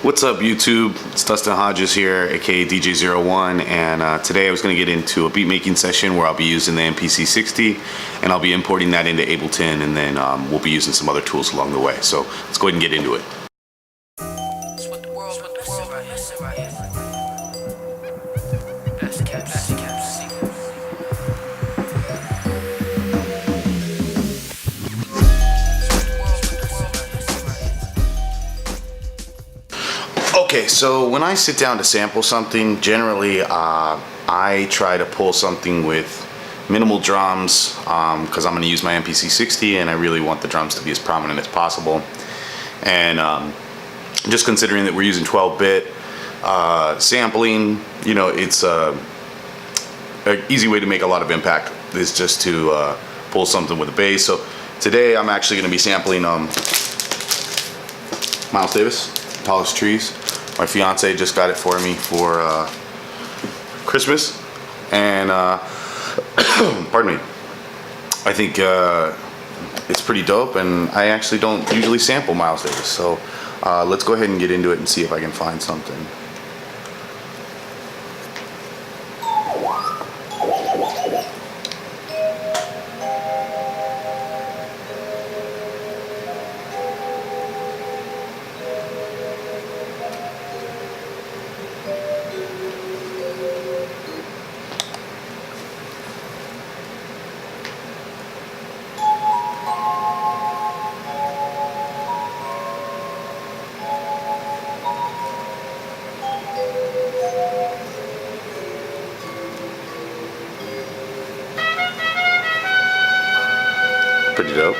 What's up, YouTube? It's Dustin Hodges here, aka DJ01, and today I was going to get into a beat making session where I'll be using the MPC60 and I'll be importing that into Ableton, and then we'll be using some other tools along the way. So let's go ahead and get into it. Okay, so when I sit down to sample something, generally I try to pull something with minimal drums because I'm going to use my MPC60 and I really want the drums to be as prominent as possible. And just considering that we're using 12-bit sampling, you know, it's an easy way to make a lot of impact is just to pull something with a bass. So today I'm actually going to be sampling Miles Davis, Tallest Trees. My fiance just got it for me for Christmas, and pardon me, I think it's pretty dope, and I actually don't usually sample Miles Davis, so let's go ahead and get into it and see if I can find something. Pretty dope.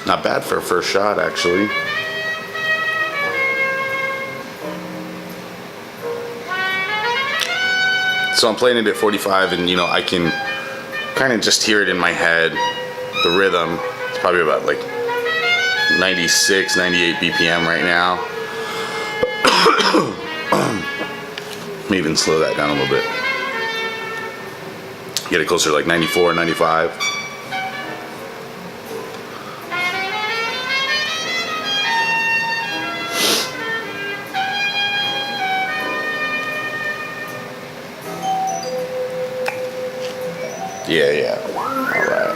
Not bad for a first shot, actually. So I'm playing it at 45, and you know, I can kind of just hear it in my head. The rhythm, it's probably about like 96, 98 BPM right now. Let me even slow that down a little bit. Get it closer to like 94, 95. Yeah. All right.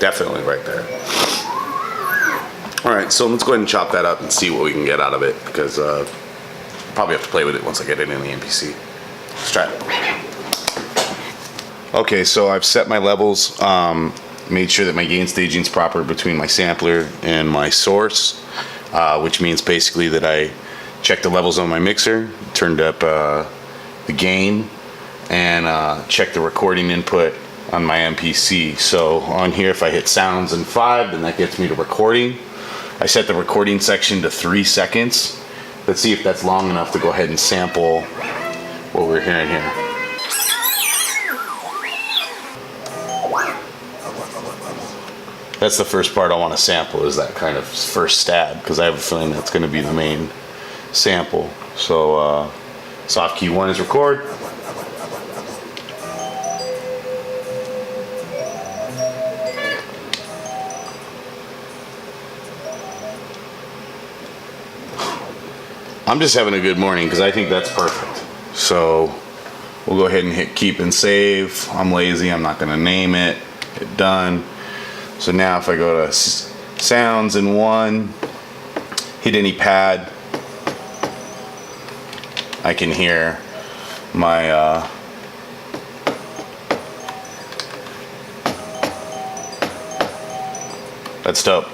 Definitely right there. All right, so let's go ahead and chop that up and see what we can get out of it, because probably have to play with it once I get it in the MPC. Let's try it. Okay, so I've set my levels, made sure that my gain staging is proper between my sampler and my source, which means basically that I checked the levels on my mixer, turned up the gain, and checked the recording input on my MPC. So on here, if I hit sounds and 5, then that gets me to recording. I set the recording section to 3 seconds. Let's see if that's long enough to go ahead and sample what we're hearing here. That's the first part I want to sample, is that kind of first stab, because I have a feeling that's going to be the main sample. So soft key 1 is record. I'm just having a good morning because I think that's perfect. So we'll go ahead and hit keep and save. I'm lazy, I'm not going to name it. Hit done. So now if I go to sounds in 1, hit any pad, I can hear my that's dope.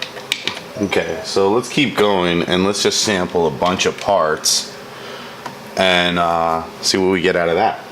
Okay, so let's keep going and let's just sample a bunch of parts and see what we get out of that.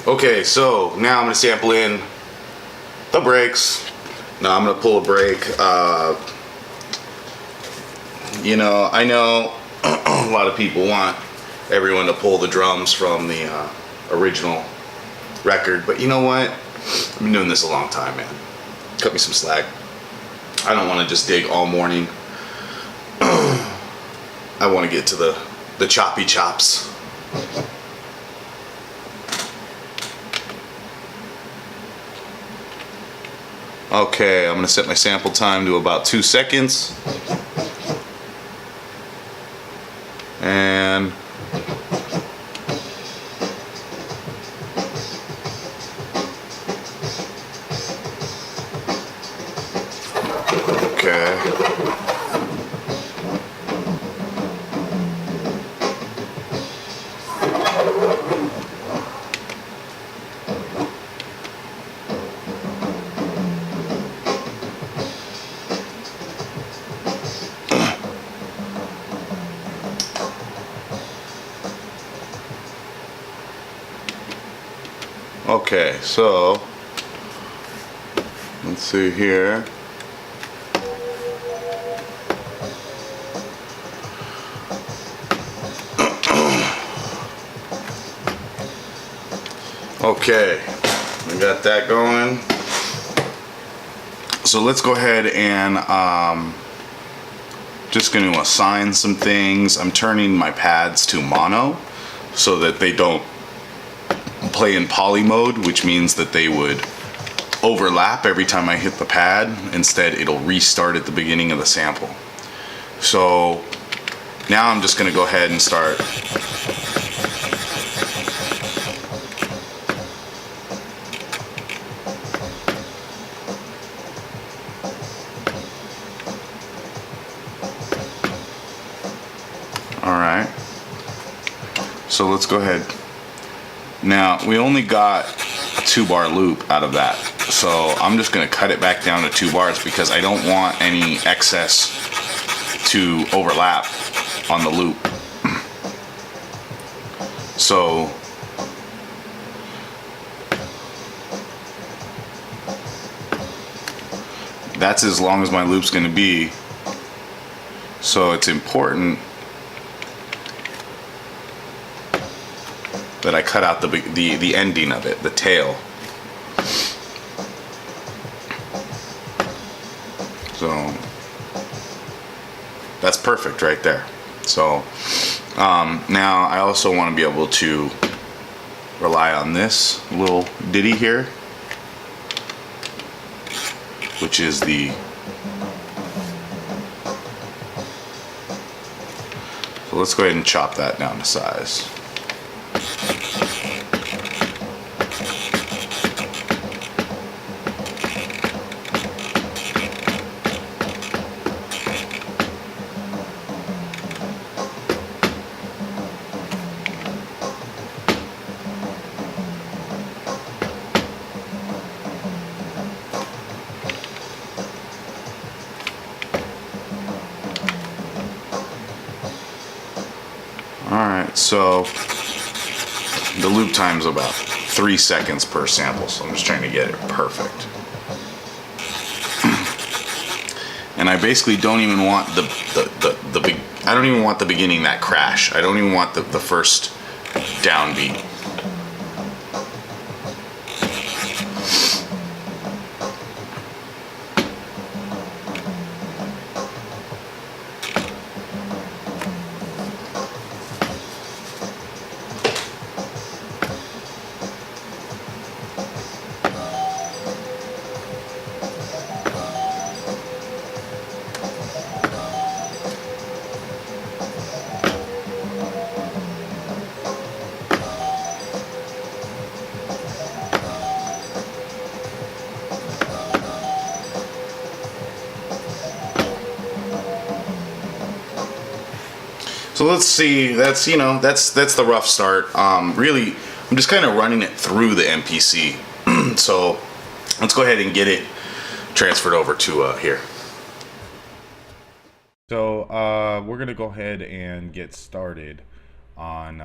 Okay, so now I'm gonna sample in the brakes. Now I'm gonna pull a brake. You know, I know a lot of people want everyone to pull the drums from the original record, but you know what? I've been doing this a long time, man. Cut me some slack. I don't want to just dig all morning. I want to get to the choppy chops. Okay, I'm gonna set my sample time to about 2 seconds. And okay. Okay, so let's see here. Okay, we got that going. So let's go ahead and just going to assign some things. I'm turning my pads to mono so that they don't play in poly mode, which means that they would overlap every time I hit the pad. Instead, it'll restart at the beginning of the sample. So now I'm just going to go ahead and start. All right. So let's go ahead. Now, we only got a 2-bar loop out of that, so I'm just going to cut it back down to 2 bars because I don't want any excess to overlap on the loop. So that's as long as my loop's going to be. So it's important that I cut out the ending of it, the tail. So that's perfect right there. So now I also want to be able to rely on this little ditty here, which is the so let's go ahead and chop that down to size. Alright, so the loop time's about 3 seconds per sample, so I'm just trying to get it perfect. And I basically don't even want I don't even want the beginning, that crash. I don't even want the first downbeat. So let's see. That's that's the rough start. Really, I'm just kind of running it through the MPC. So let's go ahead and get it transferred over to here. So we're gonna go ahead and get started on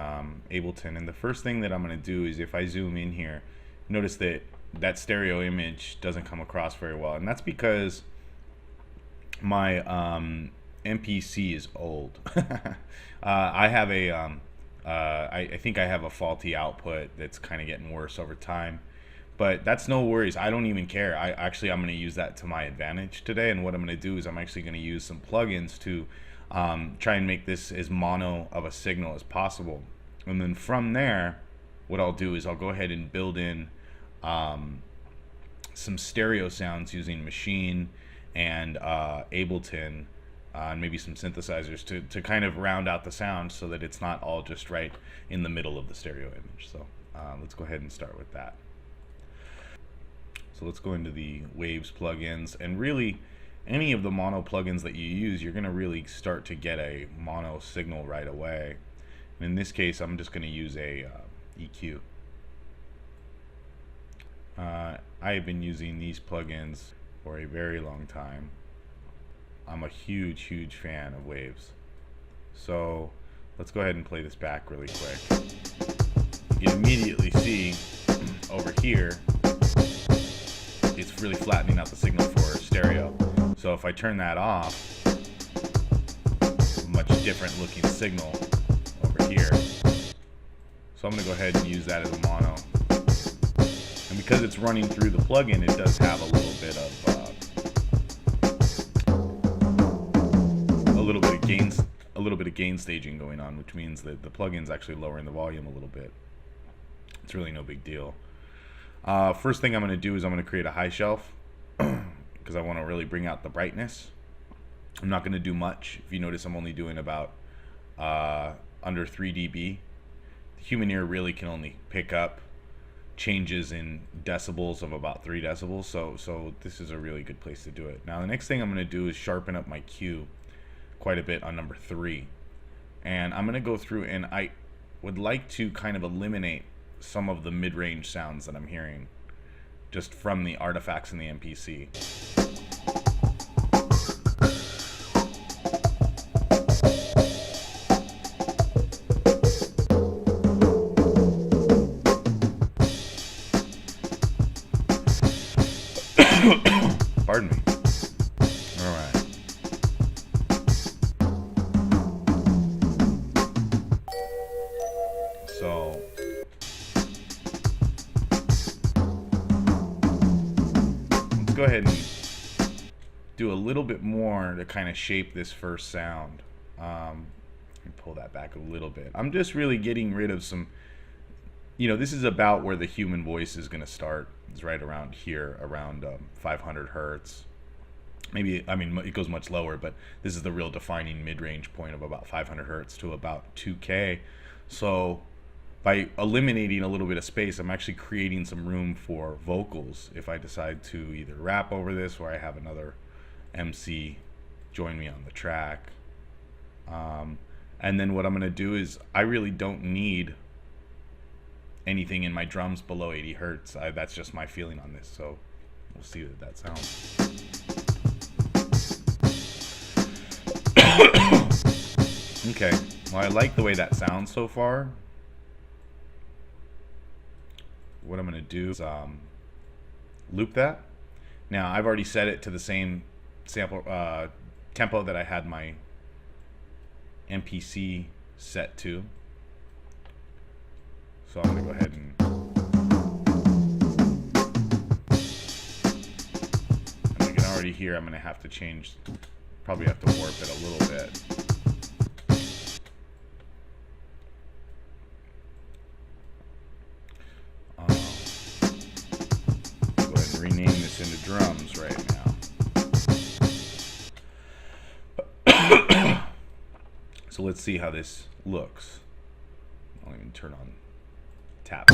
Ableton, and the first thing that I'm gonna do is, if I zoom in here, notice that that stereo image doesn't come across very well, and that's because my MPC is old. I have a I think I have a faulty output that's kind of getting worse over time, but that's no worries. I don't even care. I'm going to use that to my advantage today, and what I'm going to do is I'm actually going to use some plugins to try and make this as mono of a signal as possible. And then from there, what I'll do is I'll go ahead and build in some stereo sounds using Maschine and Ableton, and maybe some synthesizers to kind of round out the sound so that it's not all just right in the middle of the stereo image. So let's go ahead and start with that. So let's go into the Waves plugins, and really any of the mono plugins that you use, you're going to really start to get a mono signal right away. And in this case, I'm just going to use a EQ. I have been using these plugins for a very long time. I'm a huge fan of Waves. So let's go ahead and play this back really quick. You can immediately see over here it's really flattening out the signal for stereo. So if I turn that off, much different looking signal over here. So I'm going to go ahead and use that as a mono. And because it's running through the plugin, it does have a little bit of gain staging going on, which means that the plugin's actually lowering the volume a little bit. It's really no big deal. First thing I'm going to do is I'm going to create a high shelf because I want to really bring out the brightness. I'm not going to do much. If you notice, I'm only doing about under 3 dB. The human ear really can only pick up changes in decibels of about 3 decibels, so this is a really good place to do it. Now the next thing I'm going to do is sharpen up my Q quite a bit on number 3, and I'm going to go through, and I would like to kind of eliminate some of the mid-range sounds that I'm hearing just from the artifacts in the MPC. Pardon me. All right. So let's go ahead and do a little bit more to kind of shape this first sound. Let me pull that back a little bit. I'm just really getting rid of some, this is about where the human voice is going to start. It's right around here, around 500 hertz. Maybe, it goes much lower, but this is the real defining mid-range point of about 500 hertz to about 2K. So by eliminating a little bit of space, I'm actually creating some room for vocals if I decide to either rap over this or I have another MC join me on the track. And then what I'm going to do is I really don't need anything in my drums below 80 hertz. That's just my feeling on this, so we'll see what that sounds. Okay, well, I like the way that sounds so far. What I'm going to do is loop that. Now, I've already set it to the same sample tempo that I had my MPC set to. So I'm going to go ahead and you can already hear I'm going to have to change, probably have to warp it a little bit. Go ahead and rename this into drums right now. So let's see how this looks. I'll even turn on tap.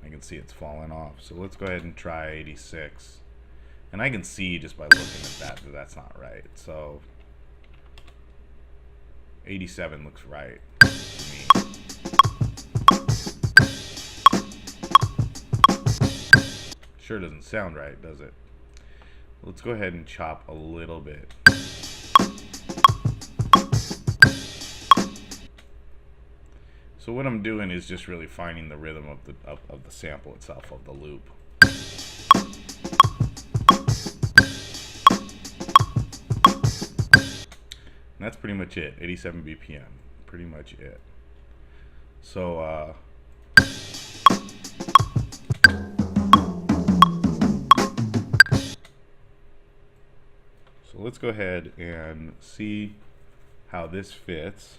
I can see it's falling off. So let's go ahead and try 86. And I can see just by looking at that that's not right. So 87 looks right to me. Sure doesn't sound right, does it? Let's go ahead and chop a little bit. So what I'm doing is just really finding the rhythm of the sample itself, of the loop. And that's pretty much it. 87 BPM, pretty much it. So let's go ahead and see how this fits.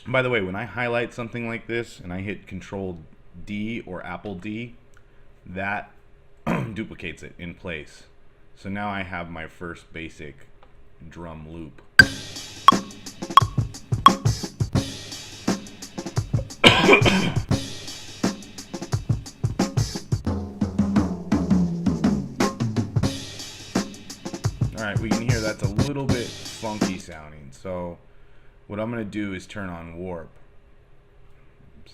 By the way, when I highlight something like this and I hit Control D or Apple D, that duplicates it in place. So now I have my first basic drum loop. Alright, we can hear that's a little bit funky sounding. So what I'm going to do is turn on warp. Oops.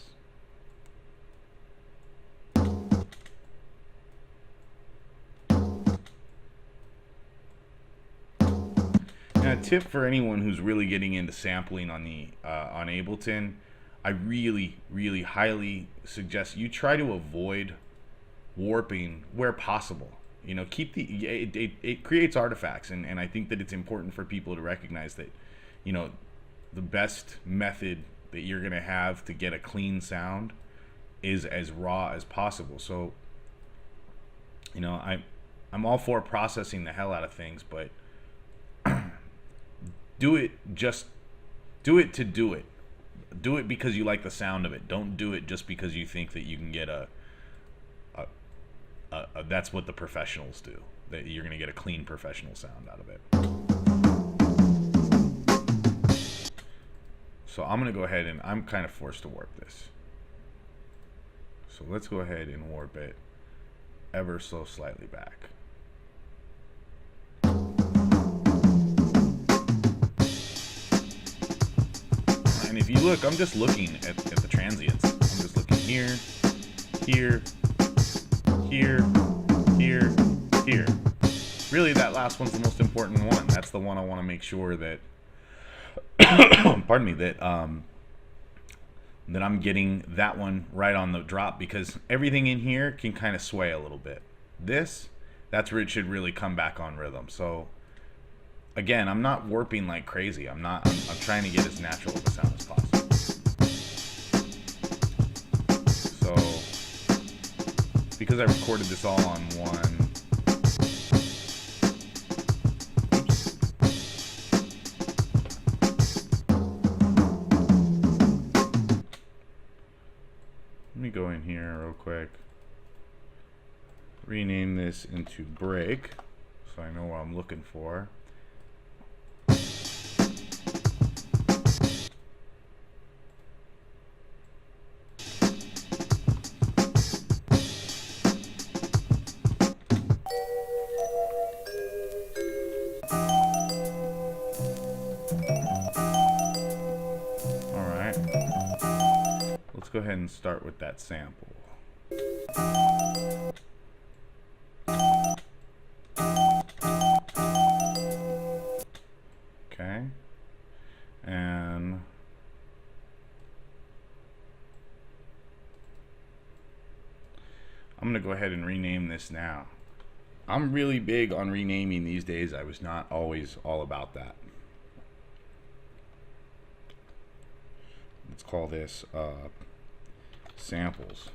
Now, a tip for anyone who's really getting into sampling on the on Ableton, I really highly suggest you try to avoid warping where possible. You know, keep the it creates artifacts, and I think that it's important for people to recognize that, you know, the best method that you're gonna have to get a clean sound is as raw as possible. So, you know, I'm all for processing the hell out of things, but do it to do it. Do it because you like the sound of it. Don't do it just because you think that you can get a that's what the professionals do. That you're gonna get a clean professional sound out of it. So I'm gonna go ahead and I'm kind of forced to warp this. So let's go ahead and warp it ever so slightly back. And if you look, I'm just looking at the transients. I'm just looking here, here, here, here, here. Really, that last one's the most important one. That's the one I want to make sure that pardon me, that that I'm getting that one right on the drop, because everything in here can kind of sway a little bit. That's where it should really come back on rhythm. So again, I'm not warping like crazy. I'm trying to get as natural of a sound as possible. So because I recorded this all on one. Let me go in here real quick. Rename this into break so I know what I'm looking for. Go ahead and start with that sample. Okay, and I'm gonna go ahead and rename this now. I'm really big on renaming these days. I was not always all about that. Let's call this samples.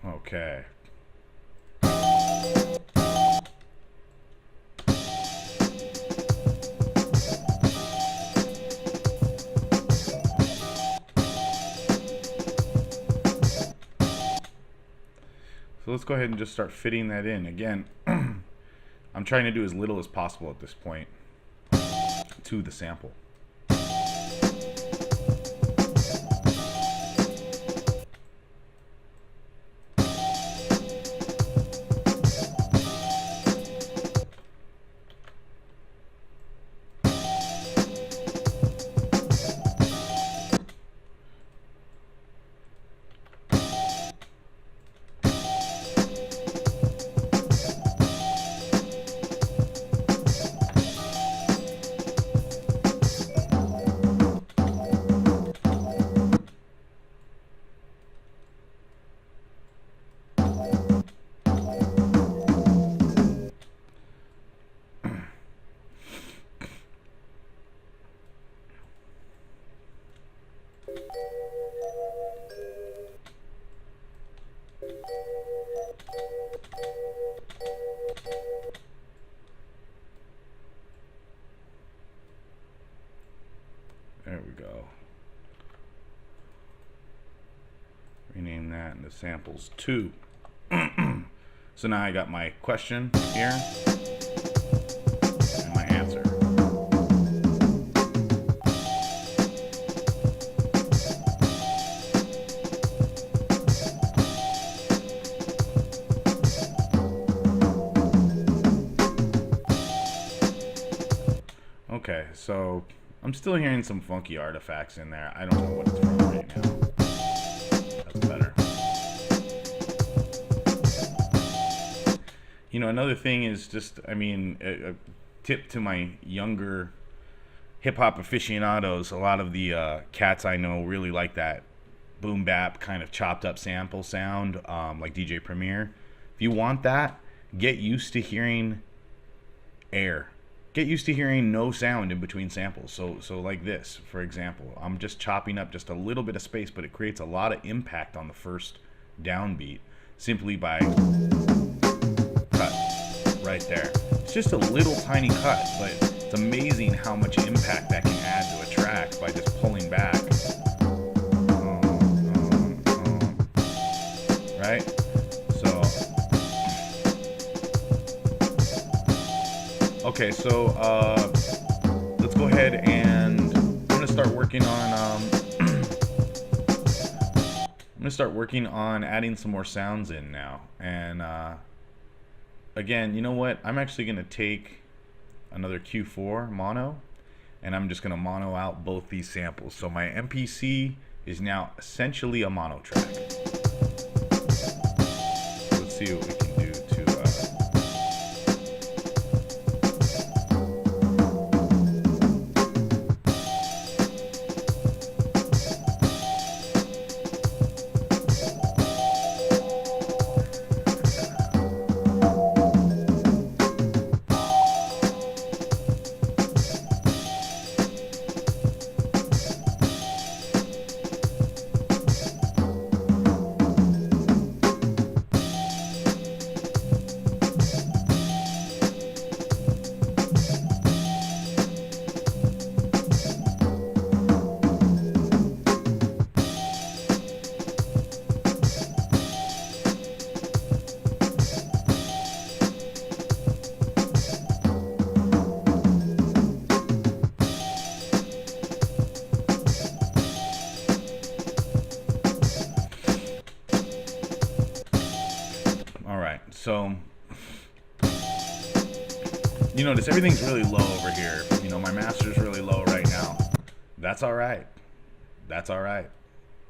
Okay. So let's go ahead and just start fitting that in. Again, I'm trying to do as little as possible at this point. to the sample. There we go. Rename that into samples 2. So now I got my question here and my answer. Okay, so I'm still hearing some funky artifacts in there. I don't know what it's from right now. That's better. You know, another thing is just, I mean, a tip to my younger hip-hop aficionados. A lot of the cats I know really like that boom bap kind of chopped up sample sound, like DJ Premier. If you want that, get used to hearing air. Get used to hearing no sound in between samples. So like this, for example, I'm just chopping up just a little bit of space, but it creates a lot of impact on the first downbeat simply by cut right there. It's just a little tiny cut, but it's amazing how much impact that can add to a track by just pulling back. Right? Okay, so let's go ahead and I'm gonna start working on adding some more sounds in now. And again, you know what? I'm actually gonna take another Q4 mono, and I'm just gonna mono out both these samples. So my MPC is now essentially a mono track. Let's see what we can do to So you notice everything's really low over here. You know, my master's really low right now. That's all right. That's all right.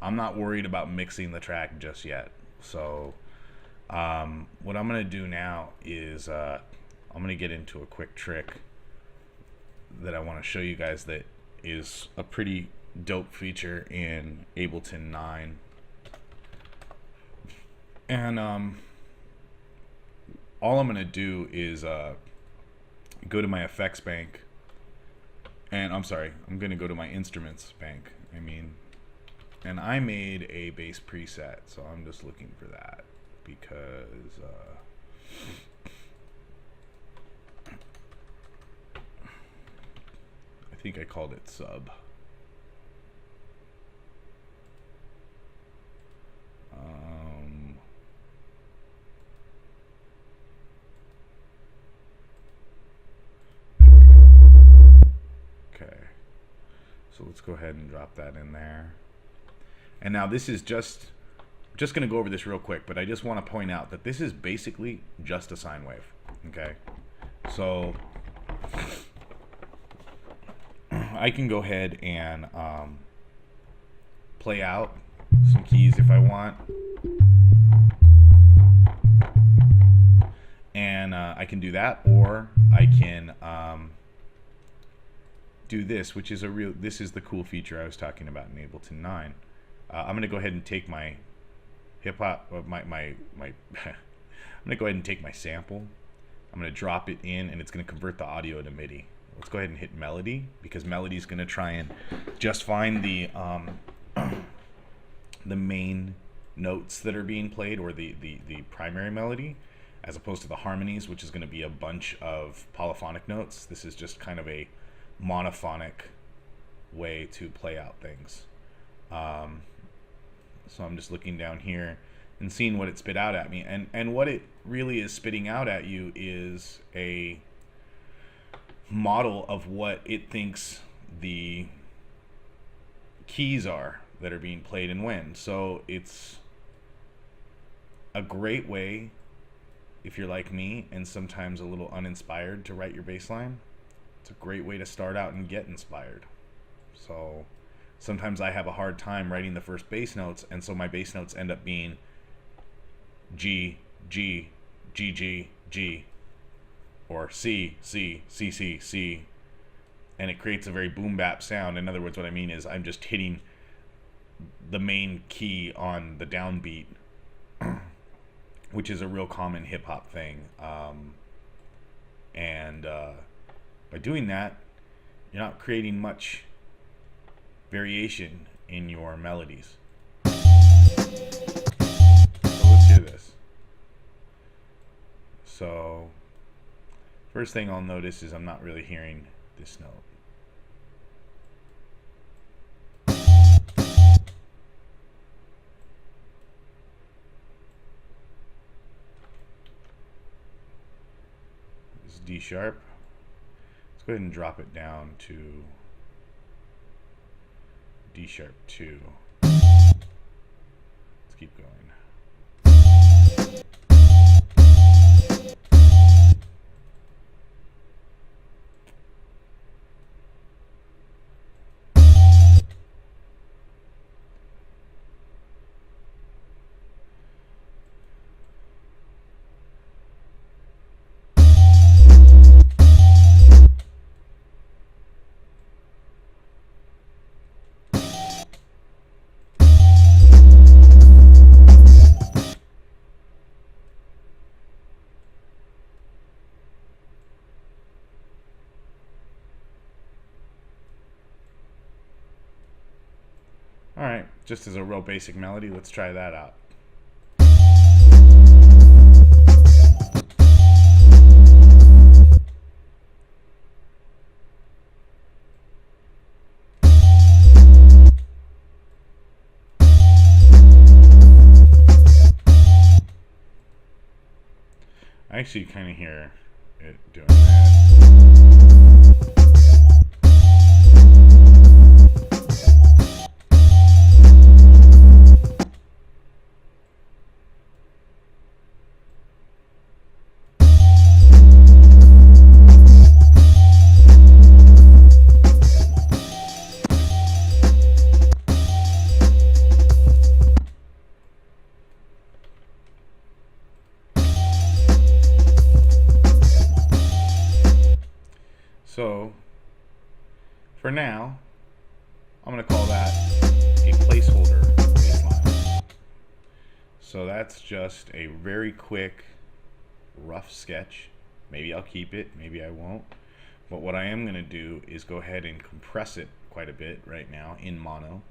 I'm not worried about mixing the track just yet. So what I'm gonna do now is I'm gonna get into a quick trick that I want to show you guys that is a pretty dope feature in Ableton 9. And all I'm gonna do is go to my effects bank, and I'm gonna go to my instruments bank, and I made a bass preset, so I'm just looking for that because I think I called it sub. let's go ahead and drop that in there. And now this is just going to go over this real quick, but I just want to point out that this is basically just a sine wave. Okay, so I can go ahead and play out some keys if I want, and I can do that, or I can do this, which is this is the cool feature I was talking about in Ableton 9. I'm going to go ahead and take my hip hop, I'm going to go ahead and take my sample. I'm going to drop it in, and it's going to convert the audio to MIDI. Let's go ahead and hit melody, because melody is going to try and just find the main notes that are being played, or the primary melody, as opposed to the harmonies, which is going to be a bunch of polyphonic notes. This is just kind of a monophonic way to play out things. So I'm just looking down here and seeing what it spit out at me, and what it really is spitting out at you is a model of what it thinks the keys are that are being played and when. So it's a great way, if you're like me and sometimes a little uninspired, to write your bass line. It's a great way to start out and get inspired. So sometimes I have a hard time writing the first bass notes, and so my bass notes end up being G, G, G, G, G, or C, C, C, C, C, and it creates a very boom bap sound. In other words, what I mean is I'm just hitting the main key on the downbeat, which is a real common hip hop thing. By doing that, you're not creating much variation in your melodies. So let's hear this. So first thing I'll notice is I'm not really hearing this note. This is D sharp. Let's go ahead and drop it down to D sharp 2. Let's keep going. Alright, just as a real basic melody, let's try that out. I actually kind of hear it doing that. So, for now, I'm going to call that a placeholder bassline. So that's just a very quick, rough sketch. Maybe I'll keep it, maybe I won't. But what I am going to do is go ahead and compress it quite a bit right now in mono.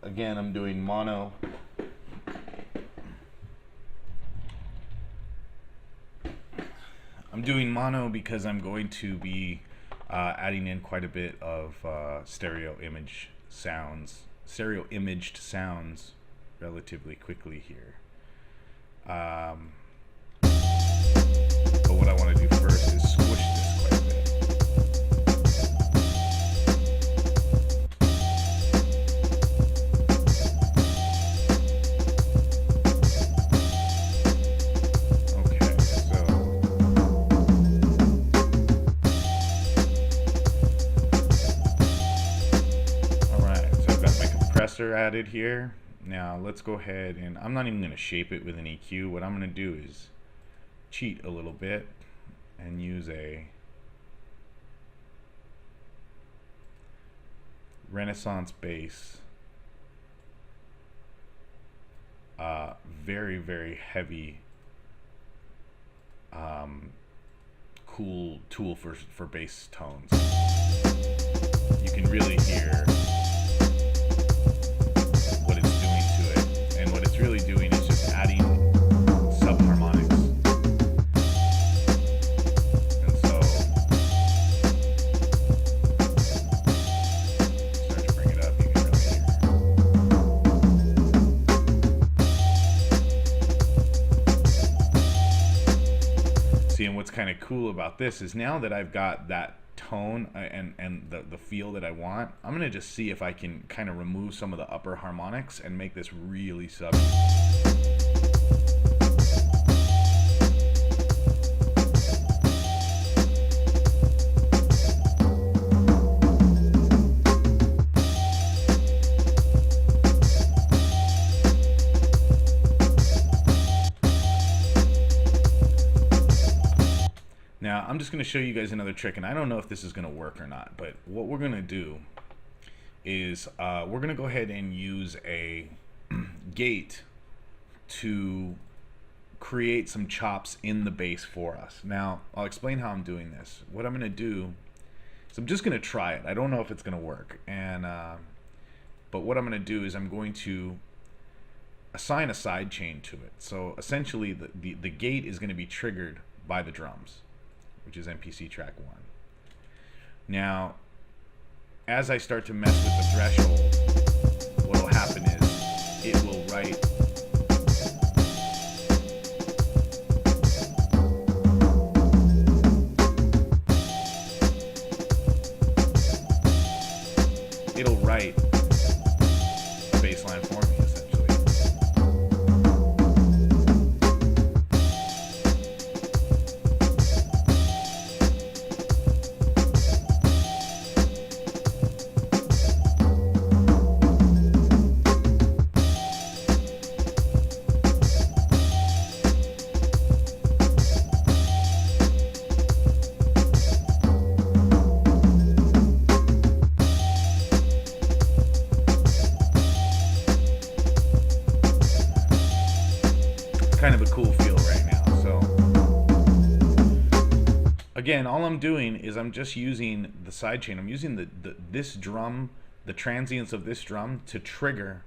Again, I'm doing mono. I'm doing mono because I'm going to be adding in quite a bit of stereo imaged sounds relatively quickly here. But what I want to do first is squish this quite a bit. filter added here. Now let's go ahead and I'm not even going to shape it with an EQ. What I'm going to do is cheat a little bit and use a Renaissance bass. Very, very heavy, cool tool for bass tones. You can really hear what it's doing to it, and what it's really doing is just adding subharmonics. And so start to bring it up, you can really hear. See, and what's kind of cool about this is now that I've got that tone and the feel that I want, I'm gonna just see if I can kind of remove some of the upper harmonics and make this really subtle. Now, I'm just going to show you guys another trick, and I don't know if this is going to work or not, but what we're going to do is we're going to go ahead and use a gate to create some chops in the bass for us. Now, I'll explain how I'm doing this. What I'm going to do is I'm just going to try it. I don't know if it's going to work, and but what I'm going to do is I'm going to assign a side chain to it. So essentially, the gate is going to be triggered by the drums, which is MPC track 1. Now, as I start to mess with the threshold, what will happen is it will write a bass line for me, essentially. Kind of a cool feel right now. So again, all I'm doing is I'm just using the sidechain. I'm using this drum, the transients of this drum, to trigger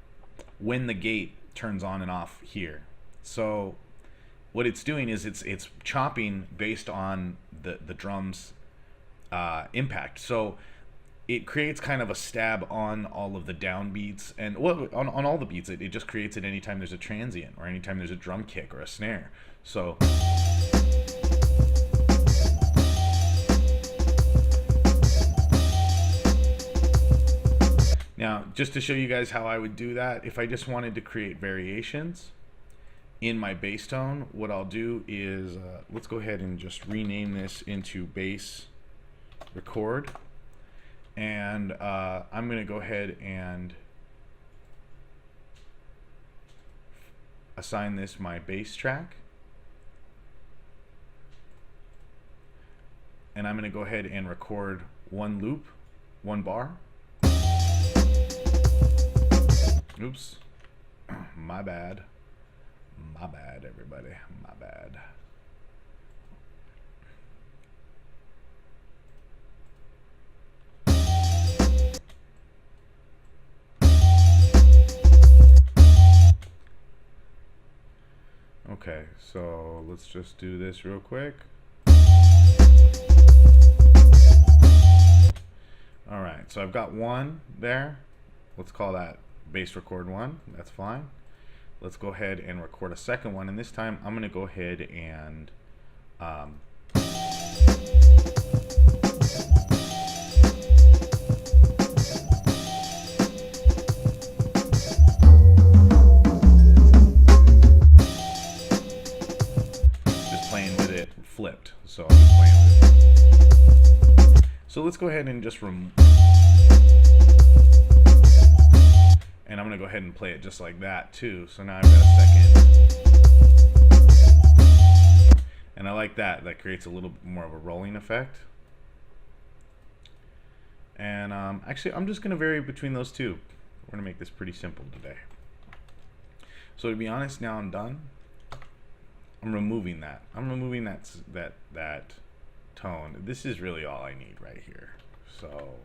when the gate turns on and off here. So what it's doing is it's chopping based on the drum's impact. So it creates kind of a stab on all of the downbeats, and well, on all the beats. It just creates it anytime there's a transient or anytime there's a drum kick or a snare. So now, just to show you guys how I would do that, if I just wanted to create variations in my bass tone, what I'll do is let's go ahead and just rename this into bass record. And I'm going to go ahead and assign this my bass track. And I'm going to go ahead and record one loop, one bar. Oops. My bad. My bad, everybody. My bad. Okay, so let's just do this real quick. All right, so I've got one there. Let's call that bass record 1. That's fine. Let's go ahead and record a second one, and this time I'm going to go ahead and flipped, so I'm just playing with it. So let's go ahead and just remove, and And I'm going to go ahead and play it just like that too. So now I've got a second. And I like that. That creates a little more of a rolling effect. And actually, I'm just going to vary between those two. We're going to make this pretty simple today. So to be honest, now I'm done. I'm removing that. I'm removing that tone. This is really all I need right here. So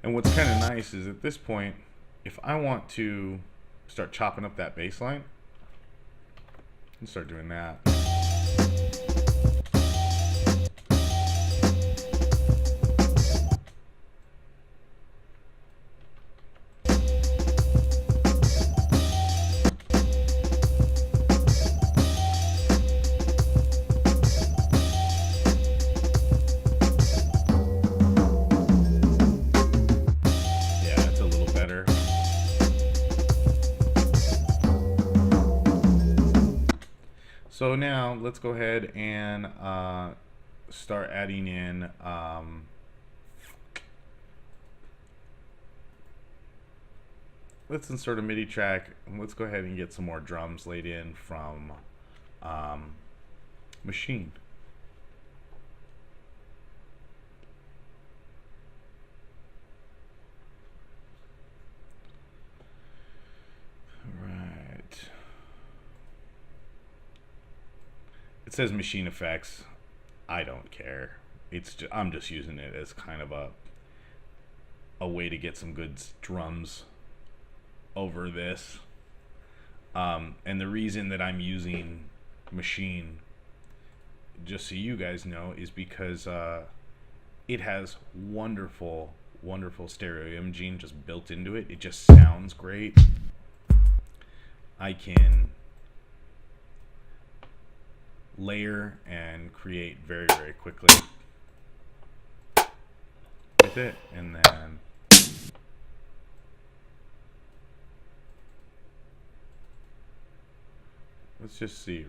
and what's kind of nice is at this point, if I want to start chopping up that bass line, and start doing that. So now let's go ahead and start adding in let's insert a MIDI track, and let's go ahead and get some more drums laid in from Maschine. It says Maschine effects. I don't care. I'm just using it as kind of a way to get some good drums over this. And the reason that I'm using Maschine, just so you guys know, is because it has wonderful stereo imaging just built into it. It just sounds great. I can layer and create very quickly with it, and then let's just see.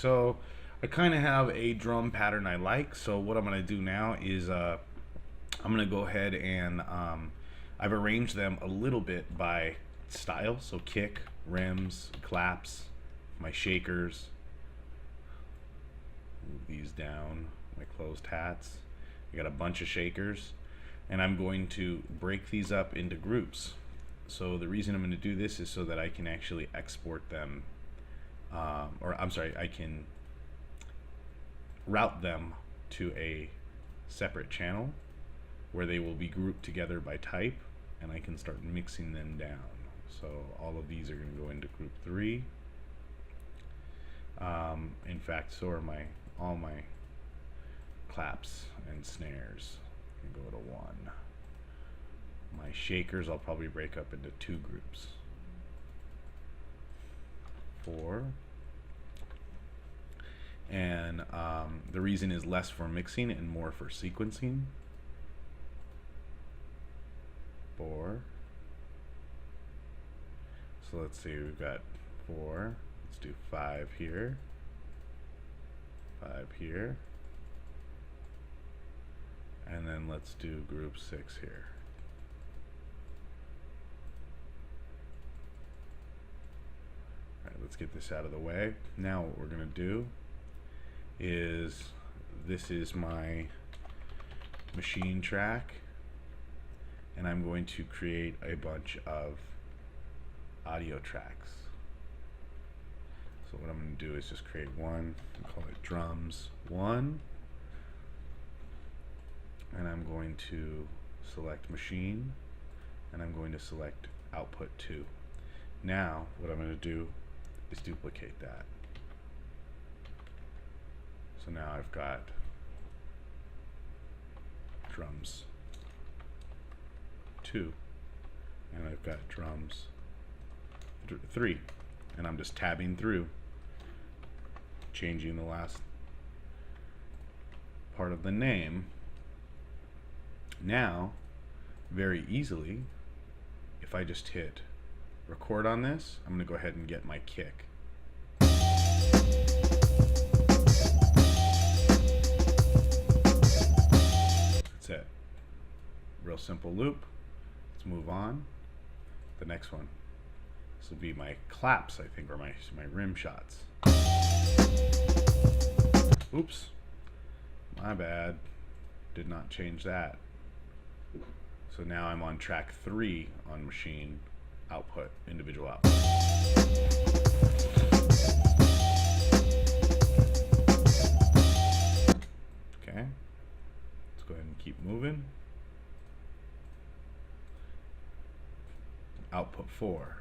so I kind of have a drum pattern I like. So what I'm going to do now is I'm going to go ahead and I've arranged them a little bit by style. So kick, rims, claps, my shakers. Move these down, my closed hats. I got a bunch of shakers, and I'm going to break these up into groups. So the reason I'm going to do this is so that I can actually export them, or I'm sorry, I can route them to a separate channel where they will be grouped together by type, and I can start mixing them down. So all of these are going to go into group 3. In fact, so are all my claps and snares can go to 1. My shakers I'll probably break up into 2 groups. 4. And the reason is less for mixing and more for sequencing. 4. So let's see, we've got 4. Let's do 5 here. 5 here. And then let's do group 6 here. Alright, let's get this out of the way. Now what we're going to do is, this is my Maschine track, and I'm going to create a bunch of audio tracks. So what I'm going to do is just create one, and call it drums 1, and I'm going to select machine, and I'm going to select output 2. Now what I'm going to do is duplicate that. So now I've got drums 2, and I've got drums 3, and I'm just tabbing through, changing the last part of the name. Now, very easily, if I just hit record on this, I'm going to go ahead and get my kick. That's it. Real simple loop. Let's move on. The next one. This will be my claps, I think, or my rim shots. Oops. My bad. Did not change that. So now I'm on track 3 on Maschine output, individual output. Okay. Let's go ahead and keep moving. Output 4.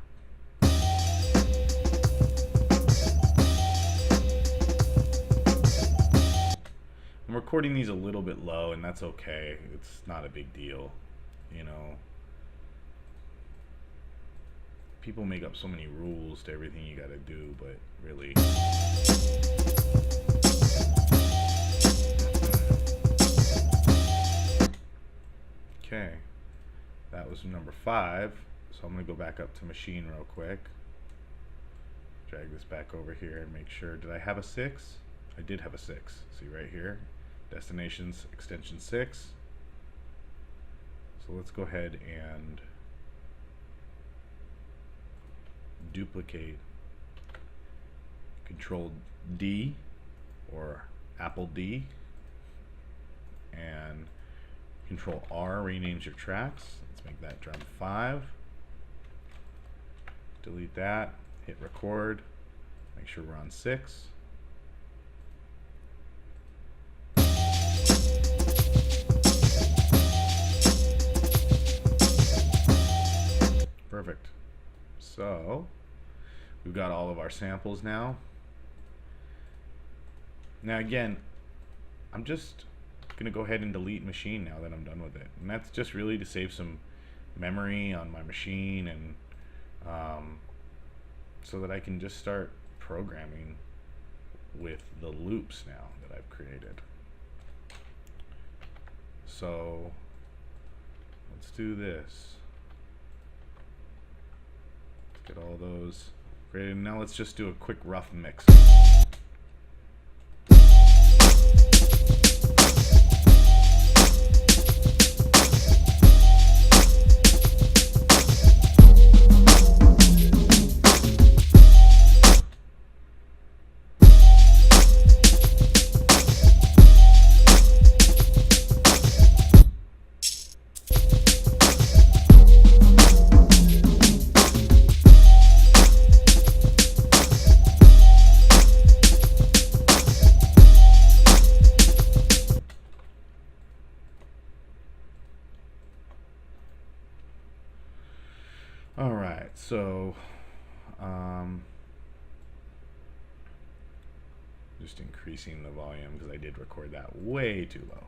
I'm recording these a little bit low, and that's okay. It's not a big deal, you know. People make up so many rules to everything you gotta do, but really. Okay, that was number 5. So I'm gonna go back up to Maschine real quick. Drag this back over here and make sure, did I have a 6? I did have a 6. See right here, destinations extension 6. So let's go ahead and duplicate Control D or Apple D, and Control R renames your tracks. Let's make that drum 5. Delete that, hit record, make sure we're on 6. Perfect. So we've got all of our samples now. Now again, I'm just gonna go ahead and delete Maschine now that I'm done with it, and that's just really to save some memory on my machine, and so that I can just start programming with the loops now that I've created. So let's do this. Let's get all those created. Now let's just do a quick rough mix. right, so just increasing the volume because I did record that way too low.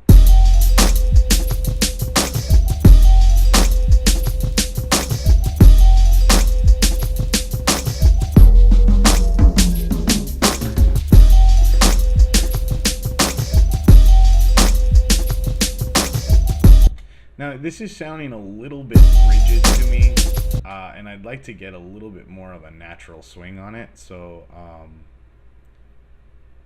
Now this is sounding a little bit rigid to me, and I'd like to get a little bit more of a natural swing on it, so I'm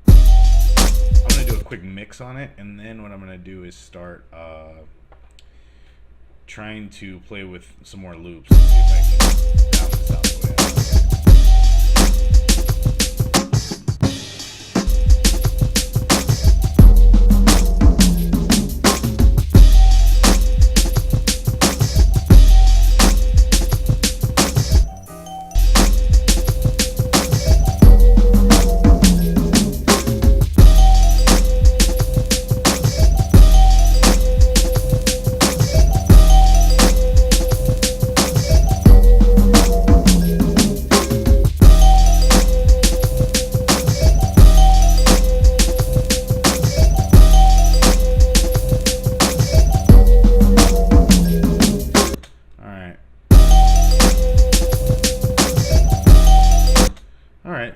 going to do a quick mix on it, and then what I'm going to do is start trying to play with some more loops and see if I can balance this out the way I want it.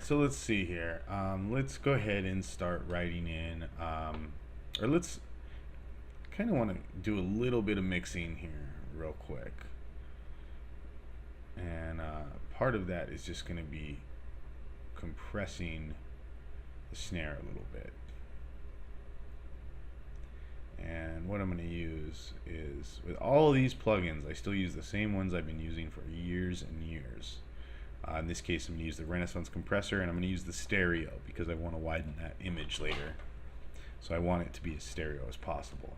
So let's see here. Let's go ahead and start writing in, or let's kind of want to do a little bit of mixing here real quick. And part of that is just going to be compressing the snare a little bit. And what I'm going to use is, with all of these plugins, I still use the same ones I've been using for years and years. In this case, I'm going to use the Renaissance compressor, and I'm going to use the stereo because I want to widen that image later. So I want it to be as stereo as possible.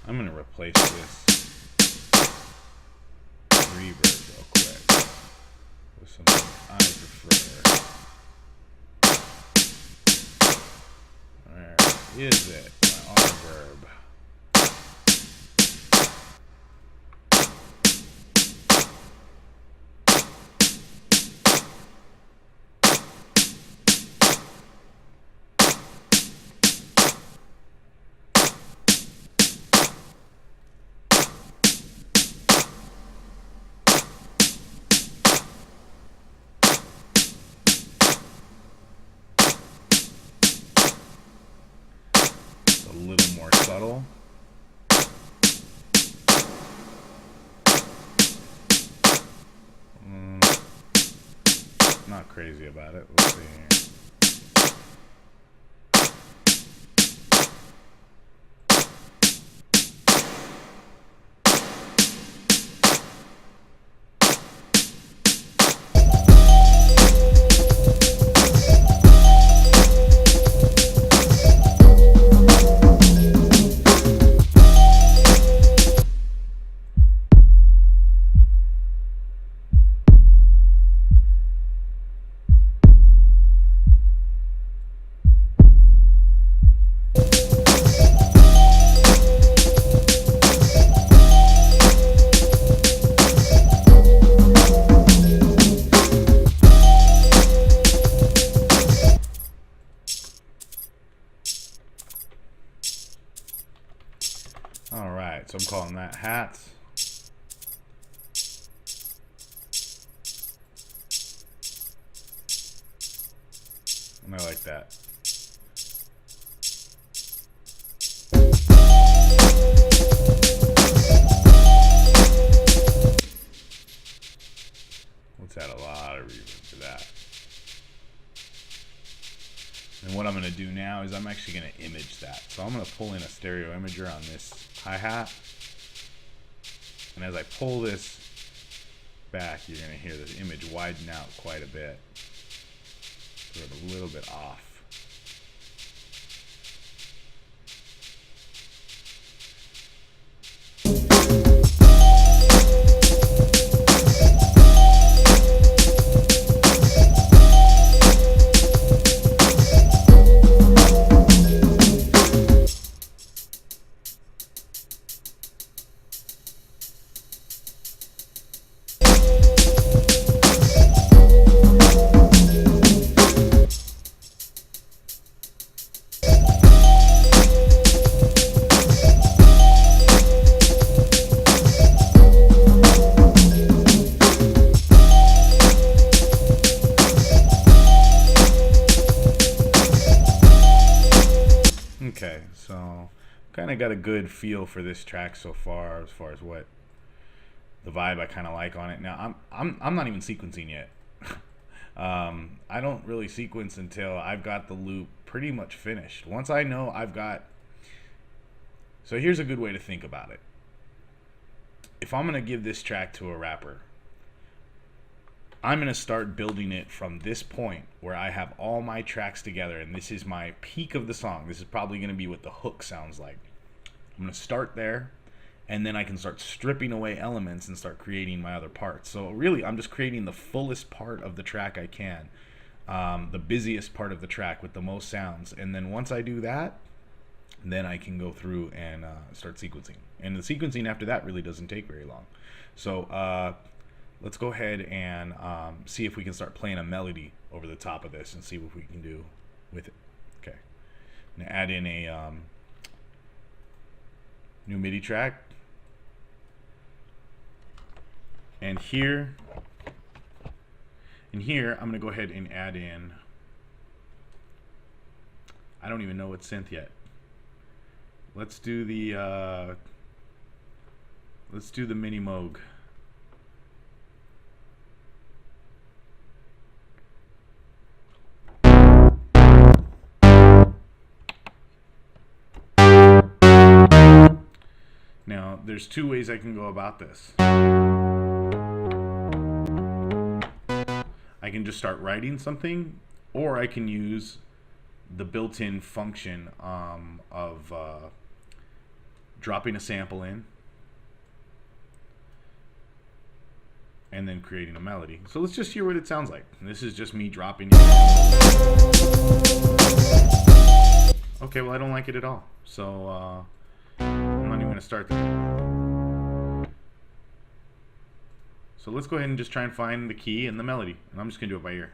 I'm going to replace this reverb real quick with something I prefer. Where is it? My reverb. A little more subtle. Not crazy about it. Let's see here. Alright, so I'm calling that hats. And I like that. Let's add a lot of reverb to that. And what I'm going to do now is I'm actually going to image that. So I'm going to pull in a stereo imager on this hi-hat. And as I pull this back, you're going to hear the image widen out quite a bit. So it's a little bit off. Okay, so kind of got a good feel for this track so far as what the vibe I kind of like on it. Now I'm not even sequencing yet. I don't really sequence until I've got the loop pretty much finished. Once I know I've got, so here's a good way to think about it. If I'm gonna give this track to a rapper, I'm going to start building it from this point where I have all my tracks together, and this is my peak of the song. This is probably going to be what the hook sounds like. I'm going to start there, and then I can start stripping away elements and start creating my other parts. So really, I'm just creating the fullest part of the track I can, the busiest part of the track with the most sounds. And then once I do that, then I can go through and start sequencing. And the sequencing after that really doesn't take very long. So let's go ahead and see if we can start playing a melody over the top of this and see what we can do with it. Okay. I'm going to add in a new MIDI track. And here, I'm going to go ahead and add in, I don't even know what synth yet. Let's do the Mini Moog. Now, there's two ways I can go about this. I can just start writing something, or I can use the built-in function of dropping a sample in and then creating a melody. So let's just hear what it sounds like. And this is just me dropping it. Okay, well, I don't like it at all. So I'm not even going to start that. So let's go ahead and just try and find the key and the melody. And I'm just going to do it by ear.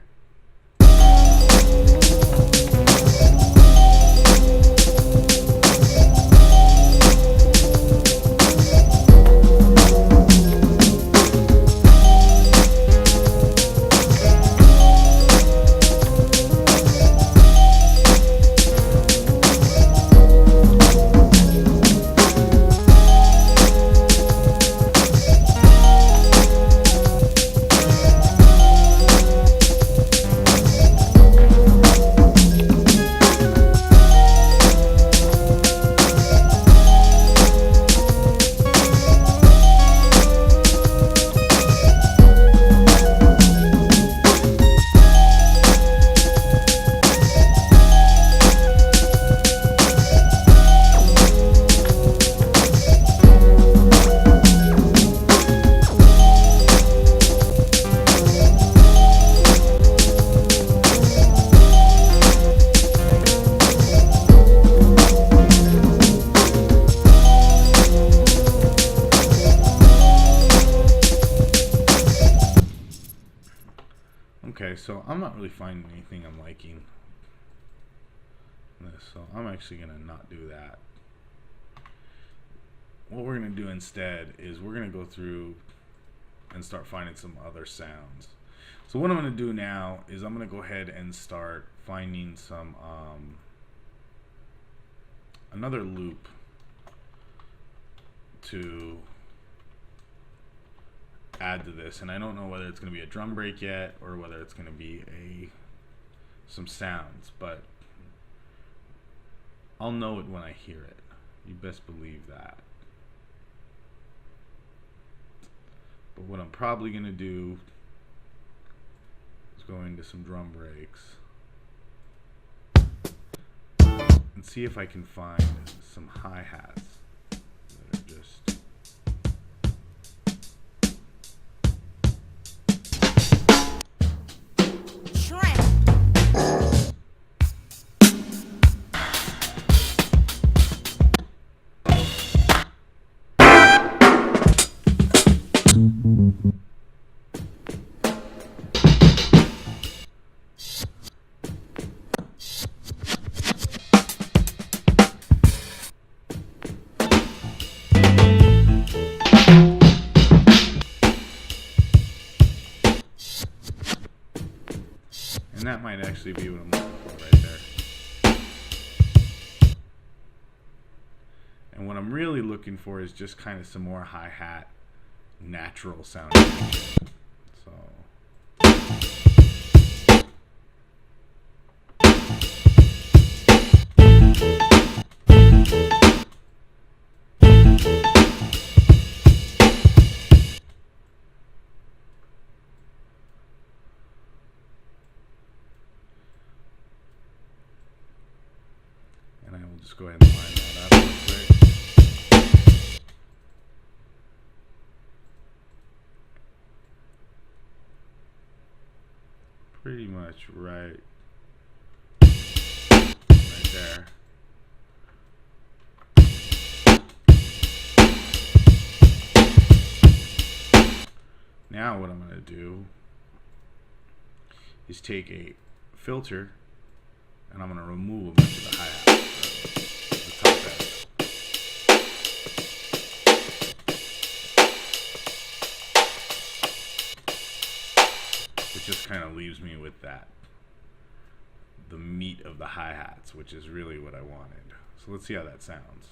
Okay, so I'm not really finding anything I'm liking in this, so I'm actually going to not do that. What we're going to do instead is we're going to go through and start finding some other sounds. So what I'm going to do now is I'm going to go ahead and start finding some another loop to add to this, and I don't know whether it's going to be a drum break yet or whether it's going to be some sounds, but I'll know it when I hear it. You best believe that. But what I'm probably going to do is go into some drum breaks and see if I can find some hi-hats that are just... And that might actually be what I'm looking for right there. And what I'm really looking for is just kind of some more hi-hat, natural sounding. So... and I will just go ahead and line that up real quick. Pretty much right there. Now what I'm going to do is take a filter and I'm going to remove a bunch of the hi-hats. The top end. Which just kind of leaves me with that. The meat of the hi-hats, which is really what I wanted. So let's see how that sounds.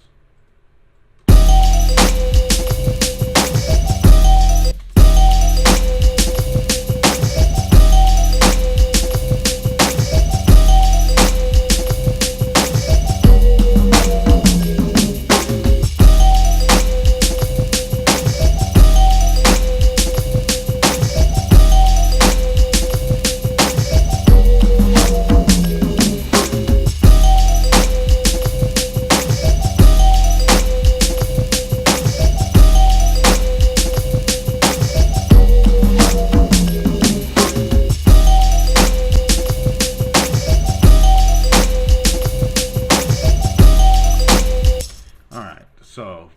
So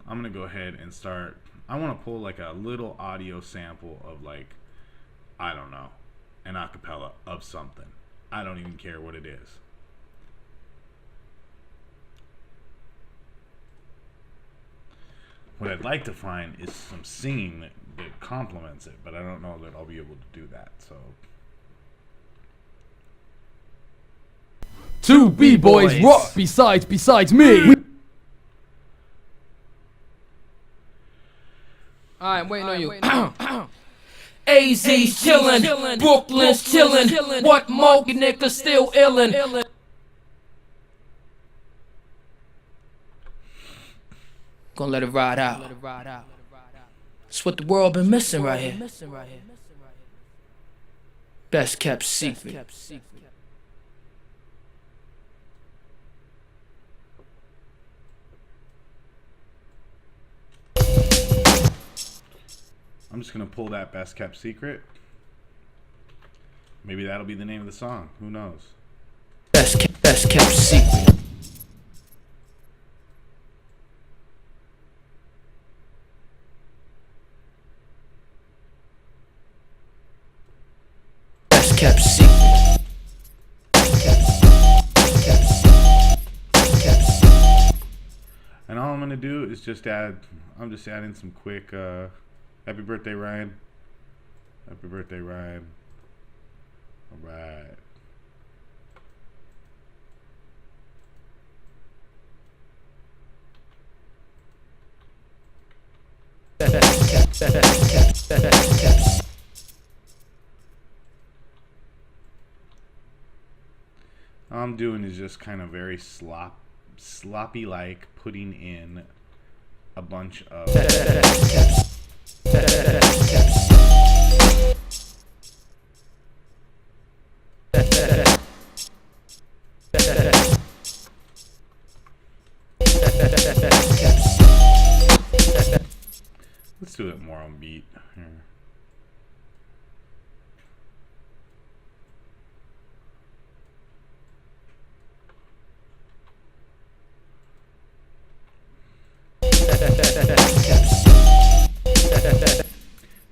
I'm gonna go ahead and start. I want to pull like a little audio sample of, like, I don't know, an acapella of something. I don't even care what it is. What I'd like to find is some singing that complements it, but I don't know that I'll be able to do that. So Two B-boys rock besides me. Alright, waiting on you. AZ's chillin', Brooklyn's chillin', what more niggas still illin'? Gonna let it ride out. It's what the world been missing right here. Best kept secret. I'm just gonna pull that best kept secret. Maybe that'll be the name of the song. Who knows? Best kept secret. Best kept secret. And all I'm gonna do is just add. I'm just adding some quick. Happy birthday, Ryan. Happy birthday, Ryan. All right. All I'm doing is just kind of very sloppy like putting in a bunch of let's do it more on beat here.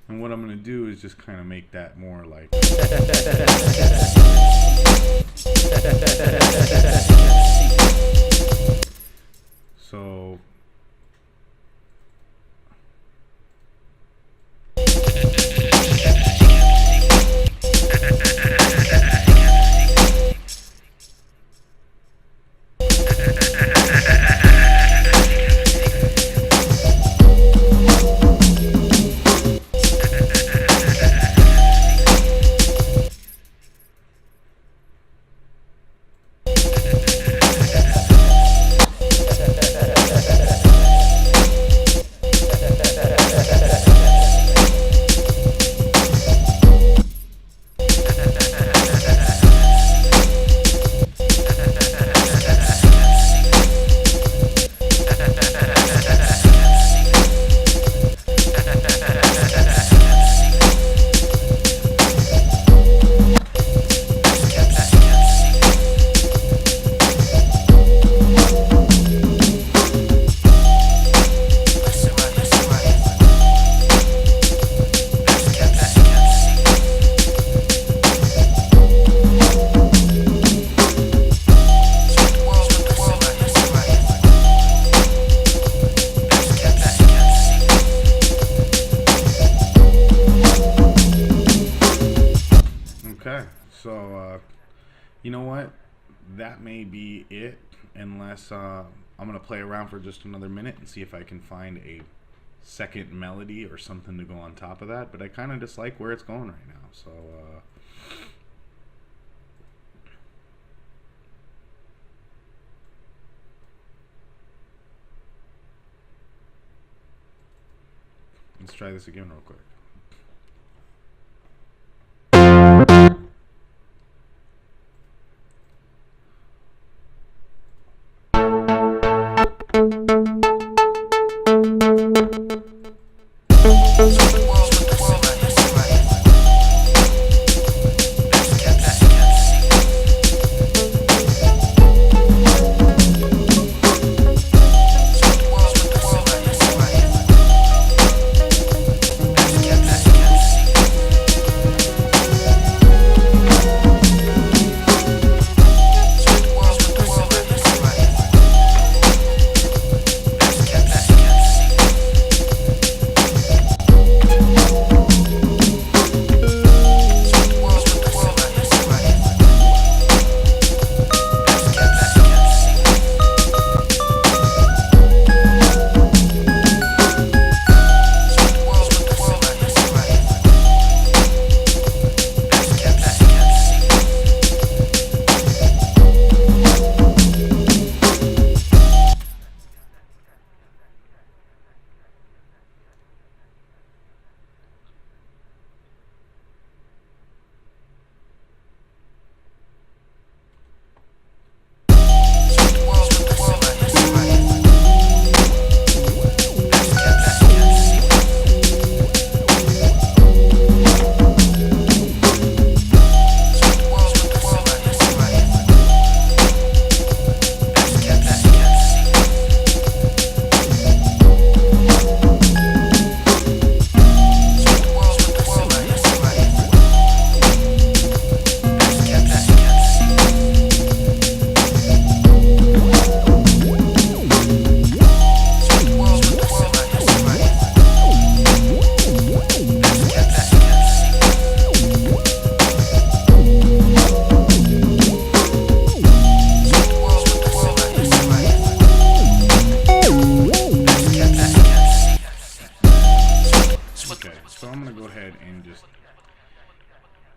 And what I'm going to do is just kind of make that more like so. You know what? That may be it, unless I'm going to play around for just another minute and see if I can find a second melody or something to go on top of that. But I kind of just like where it's going right now. So, let's try this again real quick.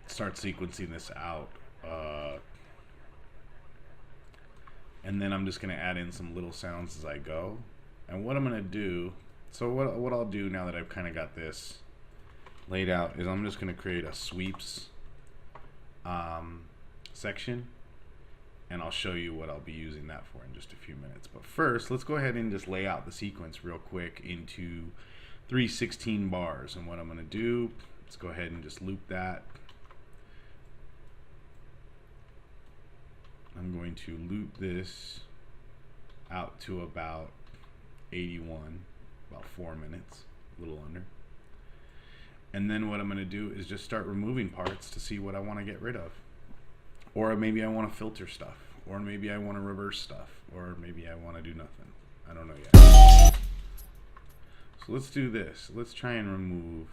Start sequencing this out. And then I'm just going to add in some little sounds as I go. And what I'm going to do, so what I'll do now that I've kind of got this laid out is I'm just going to create a sweeps section, and I'll show you what I'll be using that for in just a few minutes. But first, let's go ahead and just lay out the sequence real quick into 3/16 bars. And what I'm going to do, let's go ahead and just loop that. I'm going to loop this out to about 81, about 4 minutes, a little under. And then what I'm going to do is just start removing parts to see what I want to get rid of. Or maybe I want to filter stuff, or maybe I want to reverse stuff, or maybe I want to do nothing. I don't know yet. So let's do this. Let's try and remove.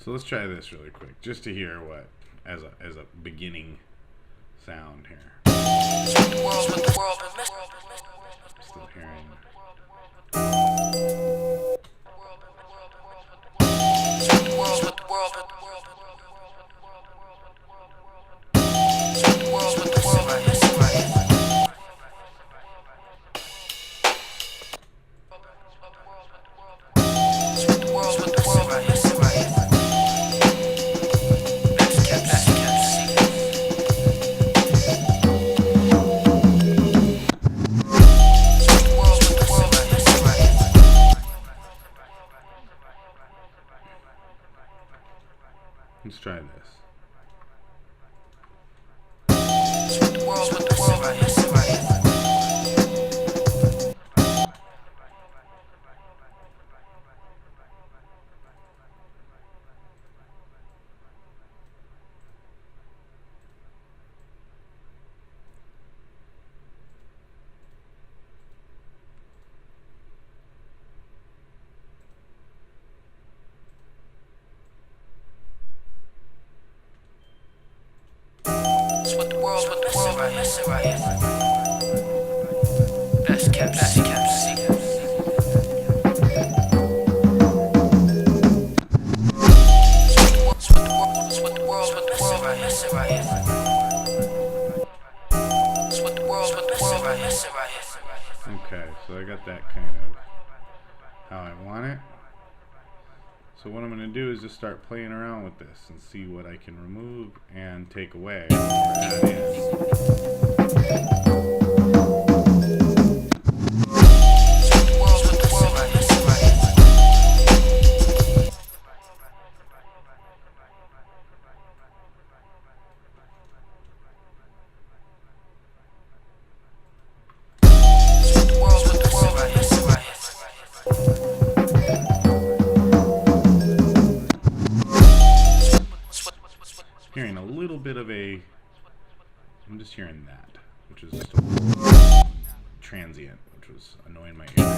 So let's try this really quick, just to hear what, as a beginning sound here. Still hearing. Let's try this. What the world would missing right here. Best kept secret. What the world would missing right here. What the world would missing right here. Okay, so I got that kind of how I want it. So what I'm going to do is just start playing around with this and see what I can remove and take away or add in. Hearing a little bit of I'm just hearing that, which is just a transient, which was annoying my ear.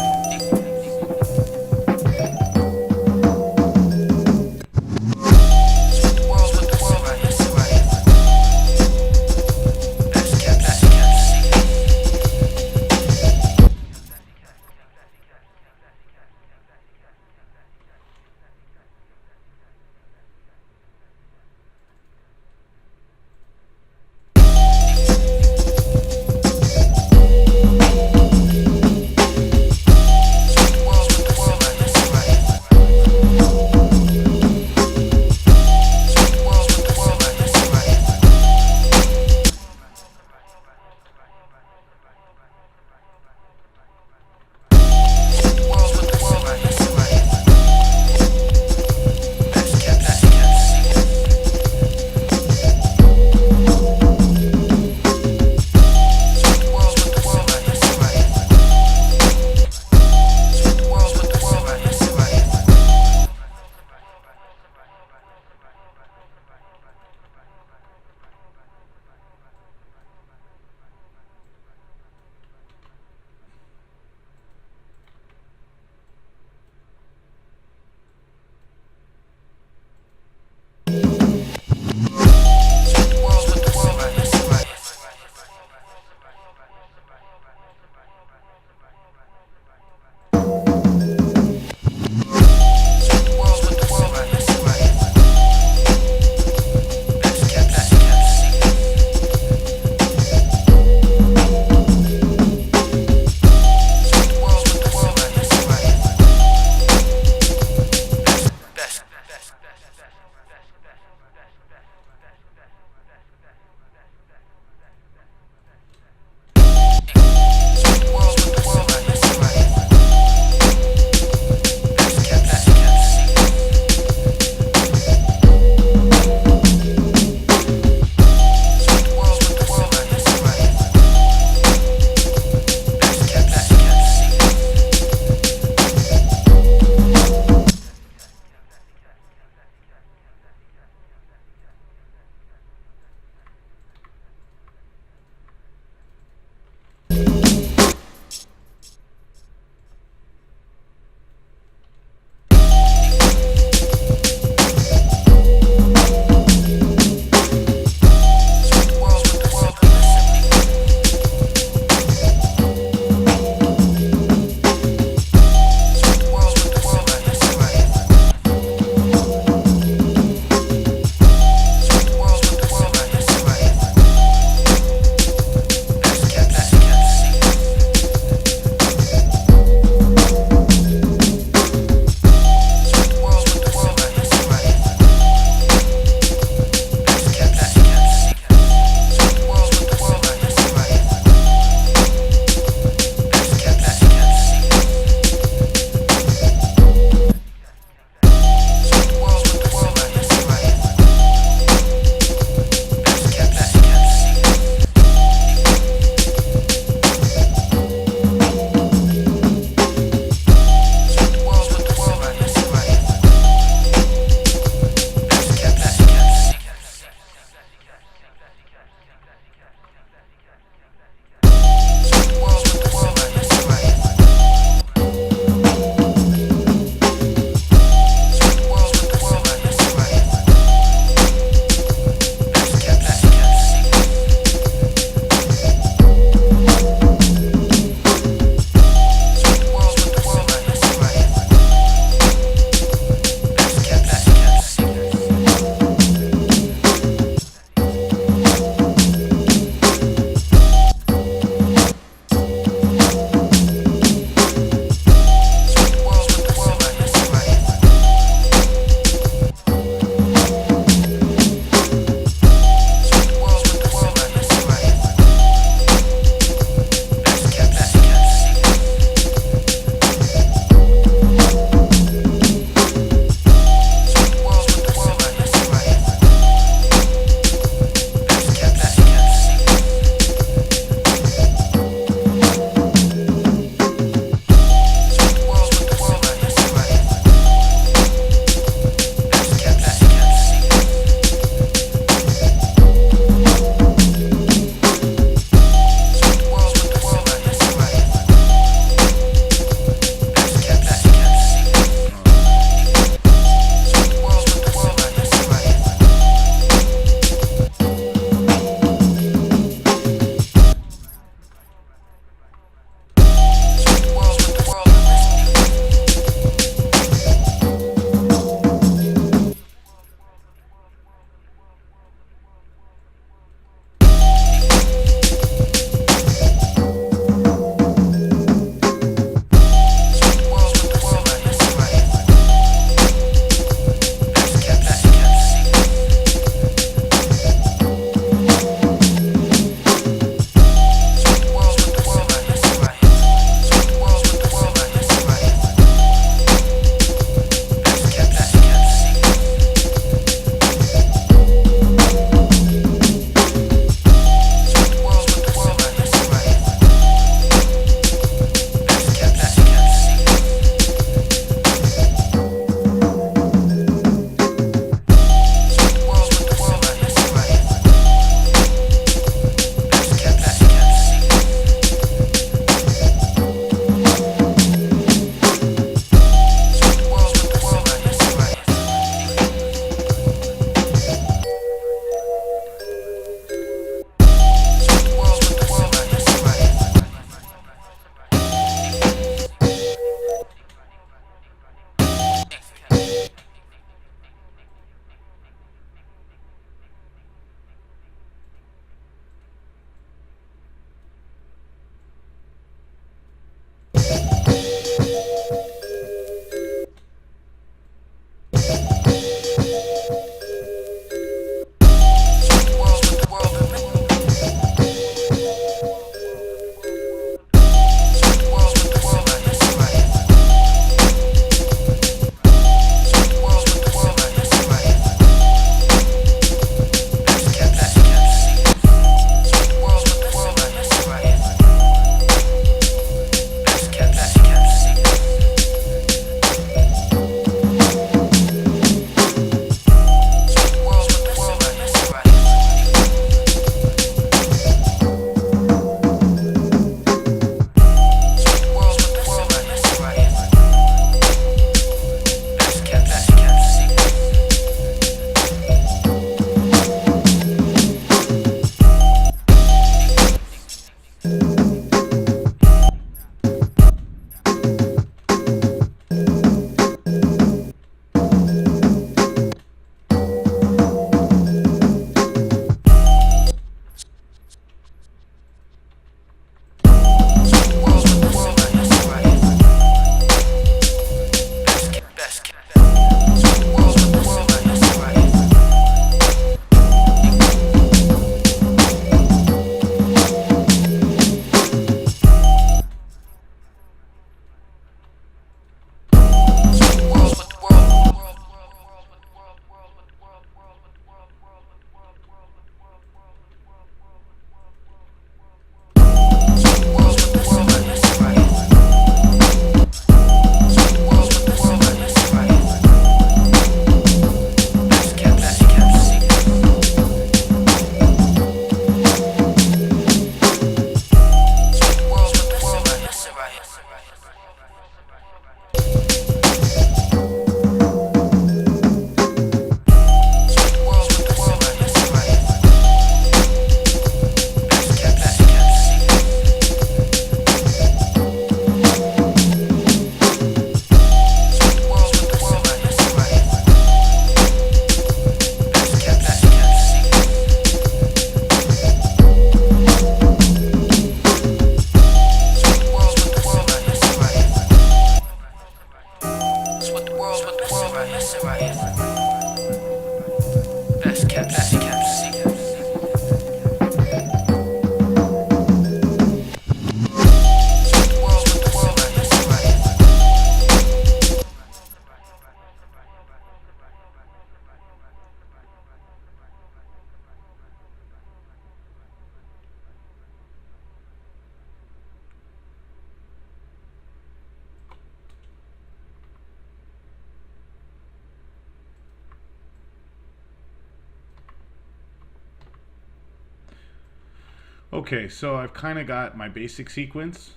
Okay, so I've kind of got my basic sequence,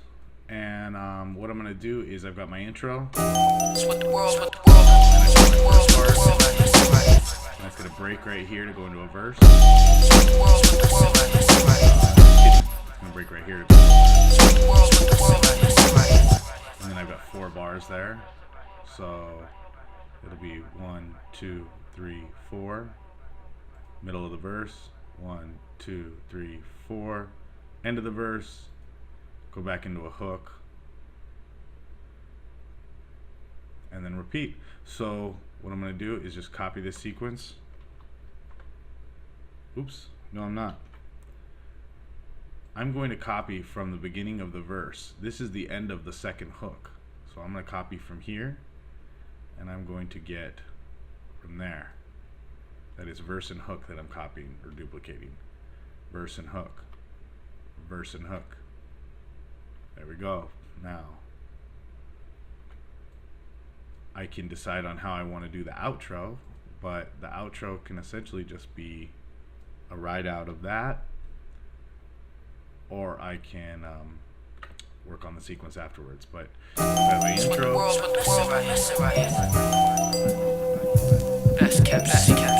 and what I'm gonna do is I've got my intro. That's gonna break right here to go into a verse. It's gonna break right here. And then I've got 4 bars there, so it'll be 1, 2, 3, 4. Middle of the verse, 1, 2, 3, 4. End of the verse, go back into a hook, and then repeat. So what I'm going to do is just copy this sequence. Oops, no I'm not. I'm going to copy from the beginning of the verse. This is the end of the second hook. So I'm going to copy from here, and I'm going to get from there. That is verse and hook that I'm copying or duplicating. Verse and hook. Verse and hook. There we go. Now I can decide on how I want to do the outro, but the outro can essentially just be a ride out of that, or I can work on the sequence afterwards. But I've got my intro. Best kept secret.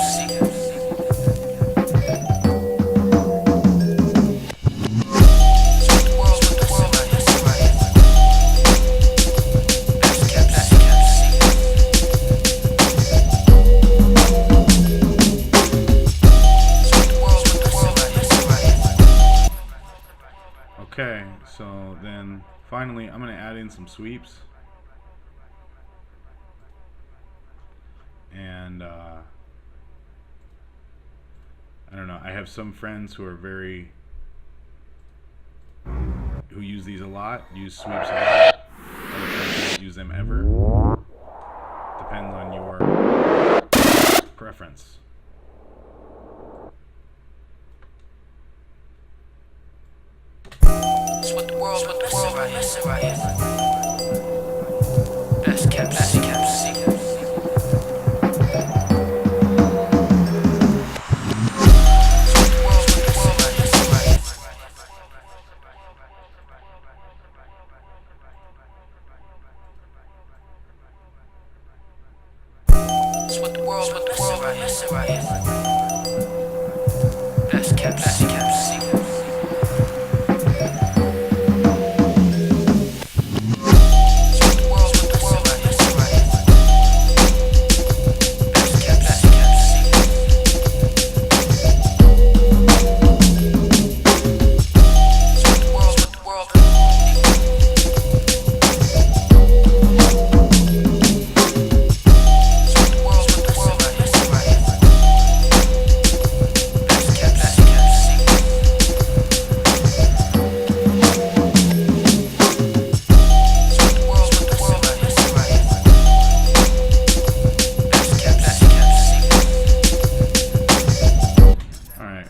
Okay, so then finally I'm going to add in some sweeps, and I don't know, I have some friends who are who use these a lot, use sweeps a lot. Other friends don't use them ever. Depends on your preference. It's what the world missing right here. Best kept secret. It's what the world missing right here. Best kept secret.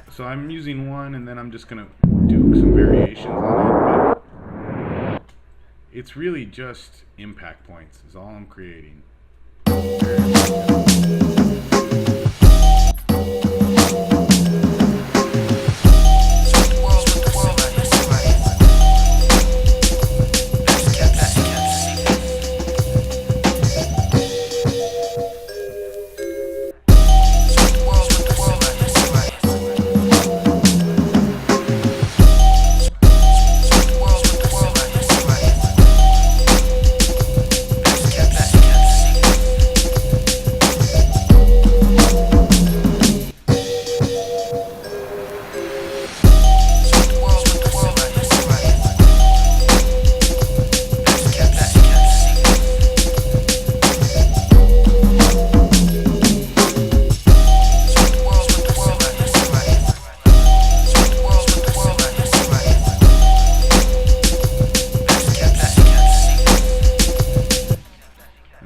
So I'm using one, and then I'm just going to do some variations on it, but it's really just impact points is all I'm creating.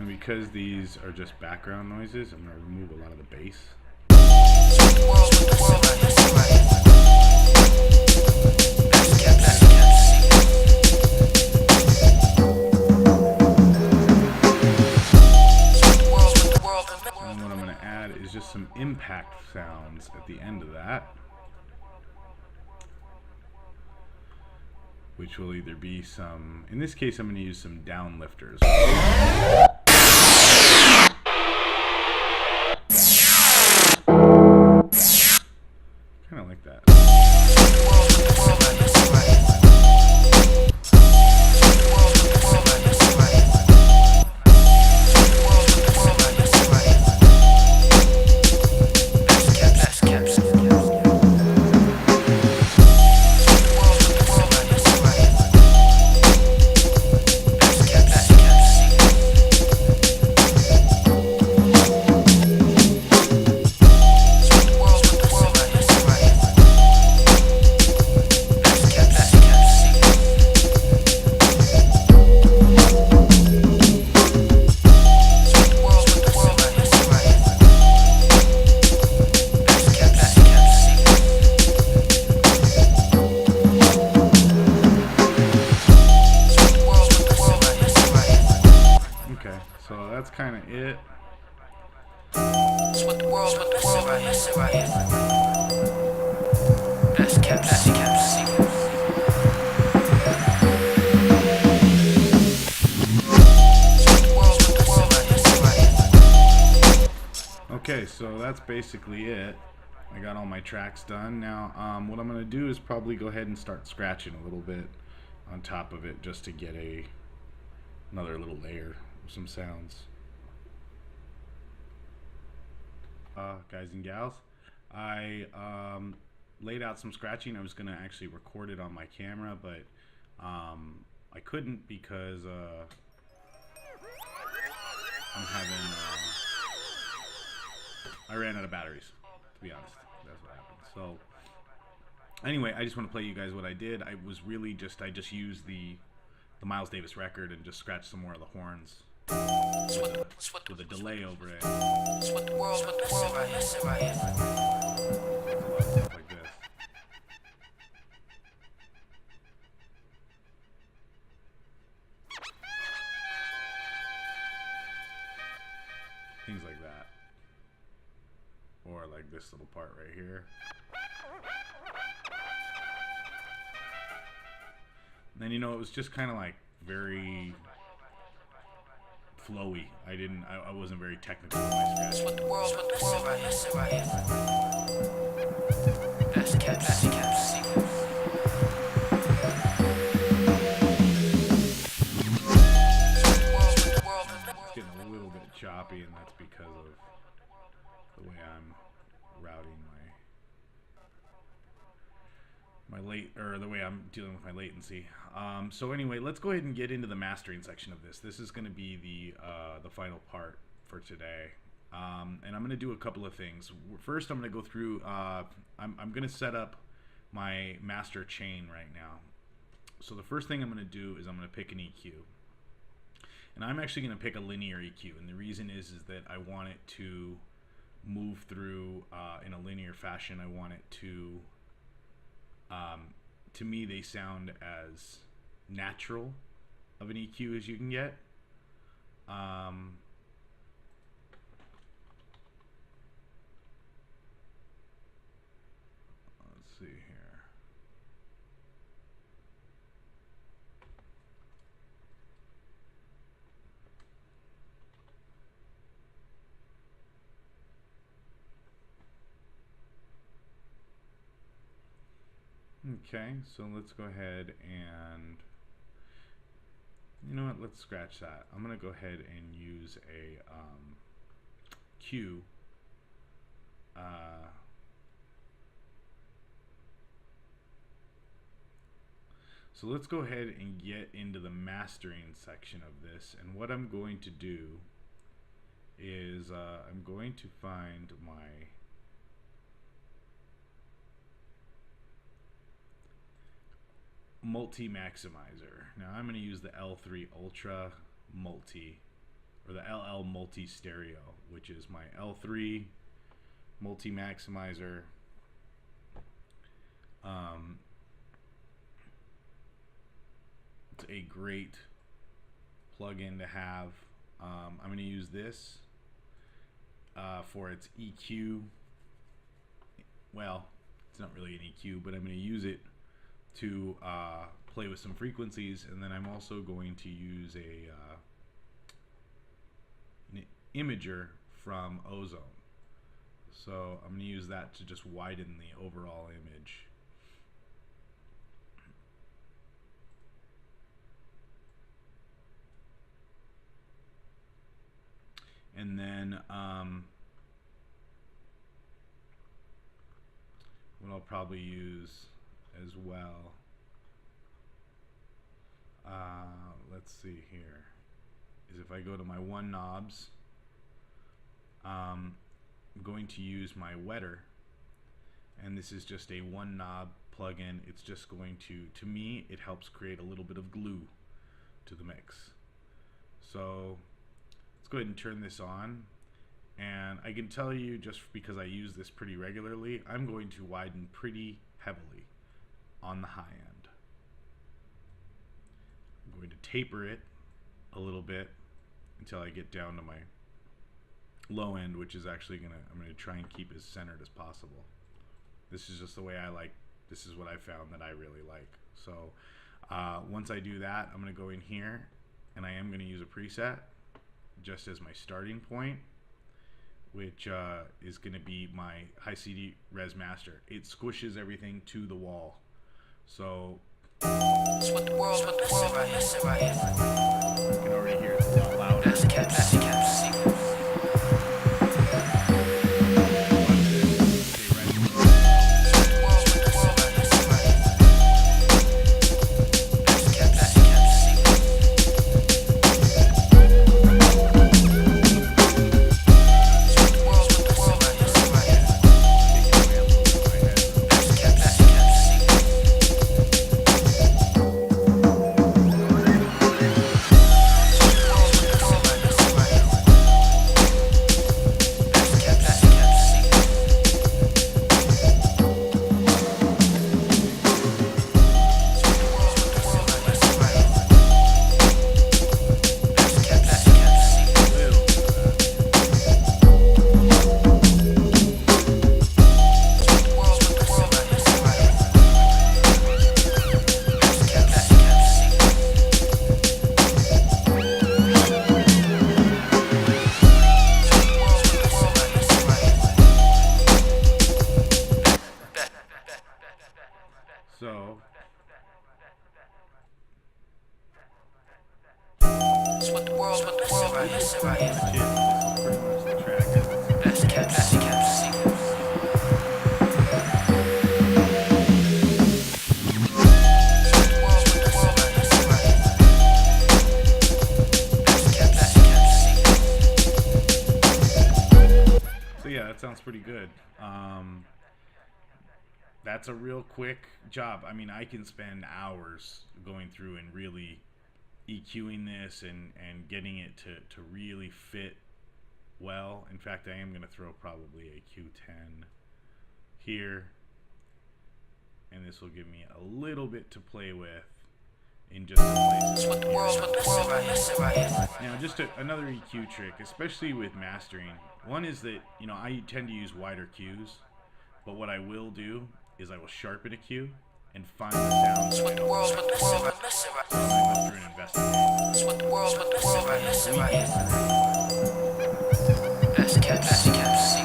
Because these are just background noises, I'm going to remove a lot of the bass. And what I'm going to add is just some impact sounds at the end of that. which will either be some, in this case I'm going to use some downlifters. Kind of like that. So that's kind of it. It's what the world missing right here. Best kept secret. Okay, so that's basically it. I got all my tracks done. Now, what I'm going to do is probably go ahead and start scratching a little bit on top of it just to get another little layer of some sounds. Guys and gals, I laid out some scratching. I was going to actually record it on my camera, but I couldn't because I ran out of batteries, to be honest. That's what happened. So anyway, I just want to play you guys what I did. I just used the Miles Davis record and just scratched some more of the horns with a delay over it. It's what the world missing right here. Stuff like this. Things like that. Or like this little part right here. And then, you know, it was just kind of like very flowy. I wasn't very technical with my scratch. It's what the world missing right here. Best kept secret. It's getting a little bit choppy, and that's because of the way I'm routing the way I'm dealing with my latency. So anyway, let's go ahead and get into the mastering section of this. This is going to be the final part for today, and I'm going to do a couple of things. First, I'm going to go through. I'm going to set up my master chain right now. So the first thing I'm going to do is I'm going to pick an EQ. And I'm actually going to pick a linear EQ, and the reason is that I want it to move through in a linear fashion. I want it to me, they sound as natural of an EQ as you can get. Let's see here. Okay, so let's go ahead and, you know what, let's scratch that. I'm going to go ahead and use a Q. So let's go ahead and get into the mastering section of this, and what I'm going to do is I'm going to find my multi-maximizer. Now I'm going to use the L3 Ultra Multi, or the LL Multi Stereo, which is my L3 multi-maximizer. It's a great plug-in to have. I'm going to use this for its EQ. Well, it's not really an EQ, but I'm going to use it to play with some frequencies, and then I'm also going to use an imager from Ozone. So I'm going to use that to just widen the overall image. And then what I'll probably use as well, let's see here, is if I go to my one knobs, I'm going to use my wetter, and this is just a one knob plugin. It's just going to me, it helps create a little bit of glue to the mix. So let's go ahead and turn this on, and I can tell you, just because I use this pretty regularly, I'm going to widen pretty heavily on the high end. I'm going to taper it a little bit until I get down to my low end, which is actually I'm gonna try and keep as centered as possible. This is just the way I like. This is what I found that I really like. So once I do that, I'm gonna go in here, and I am gonna use a preset just as my starting point, which is gonna be my high CD res master. It squishes everything to the wall. So It's what the world missing right here. you can already hear it's a lot louder. That's MPC60II Sounds pretty good. That's a real quick job. I mean, I can spend hours going through and really EQing this and getting it to really fit well. In fact, I am going to throw probably a Q10 here, and this will give me a little bit to play with in just places. what the world missing right here. Now, just another EQ trick, especially with mastering. One is that, you know, I tend to use wider Qs, but what I will do is I will sharpen a Q and find the sounds. What the world missing right So I'm going to go through and investigate. What the world missing right here. That's MPC60II.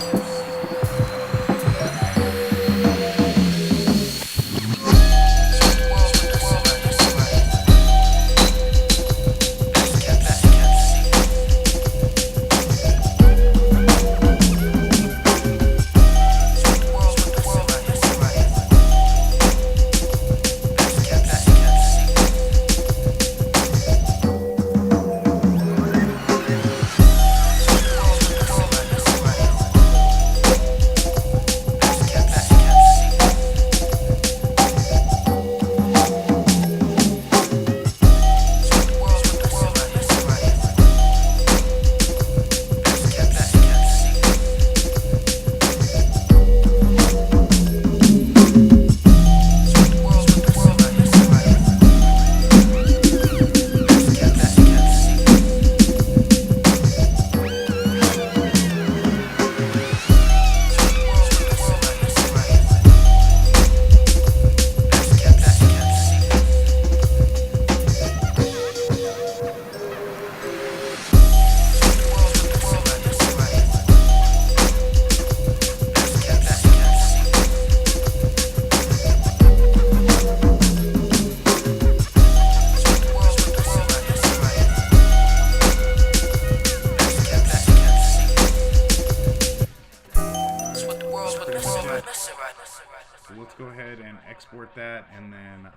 export that, and then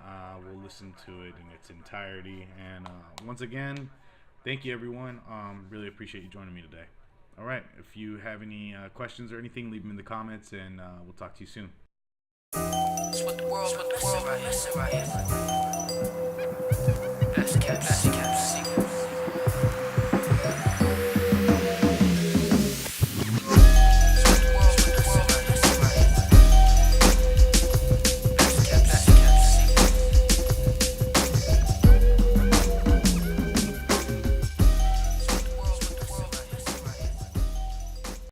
we'll listen to it in its entirety. And once again, thank you, everyone. Really appreciate you joining me today. All right, if you have any questions or anything, leave them in the comments, and we'll talk to you soon. It's what the world, missing right here. That's cat.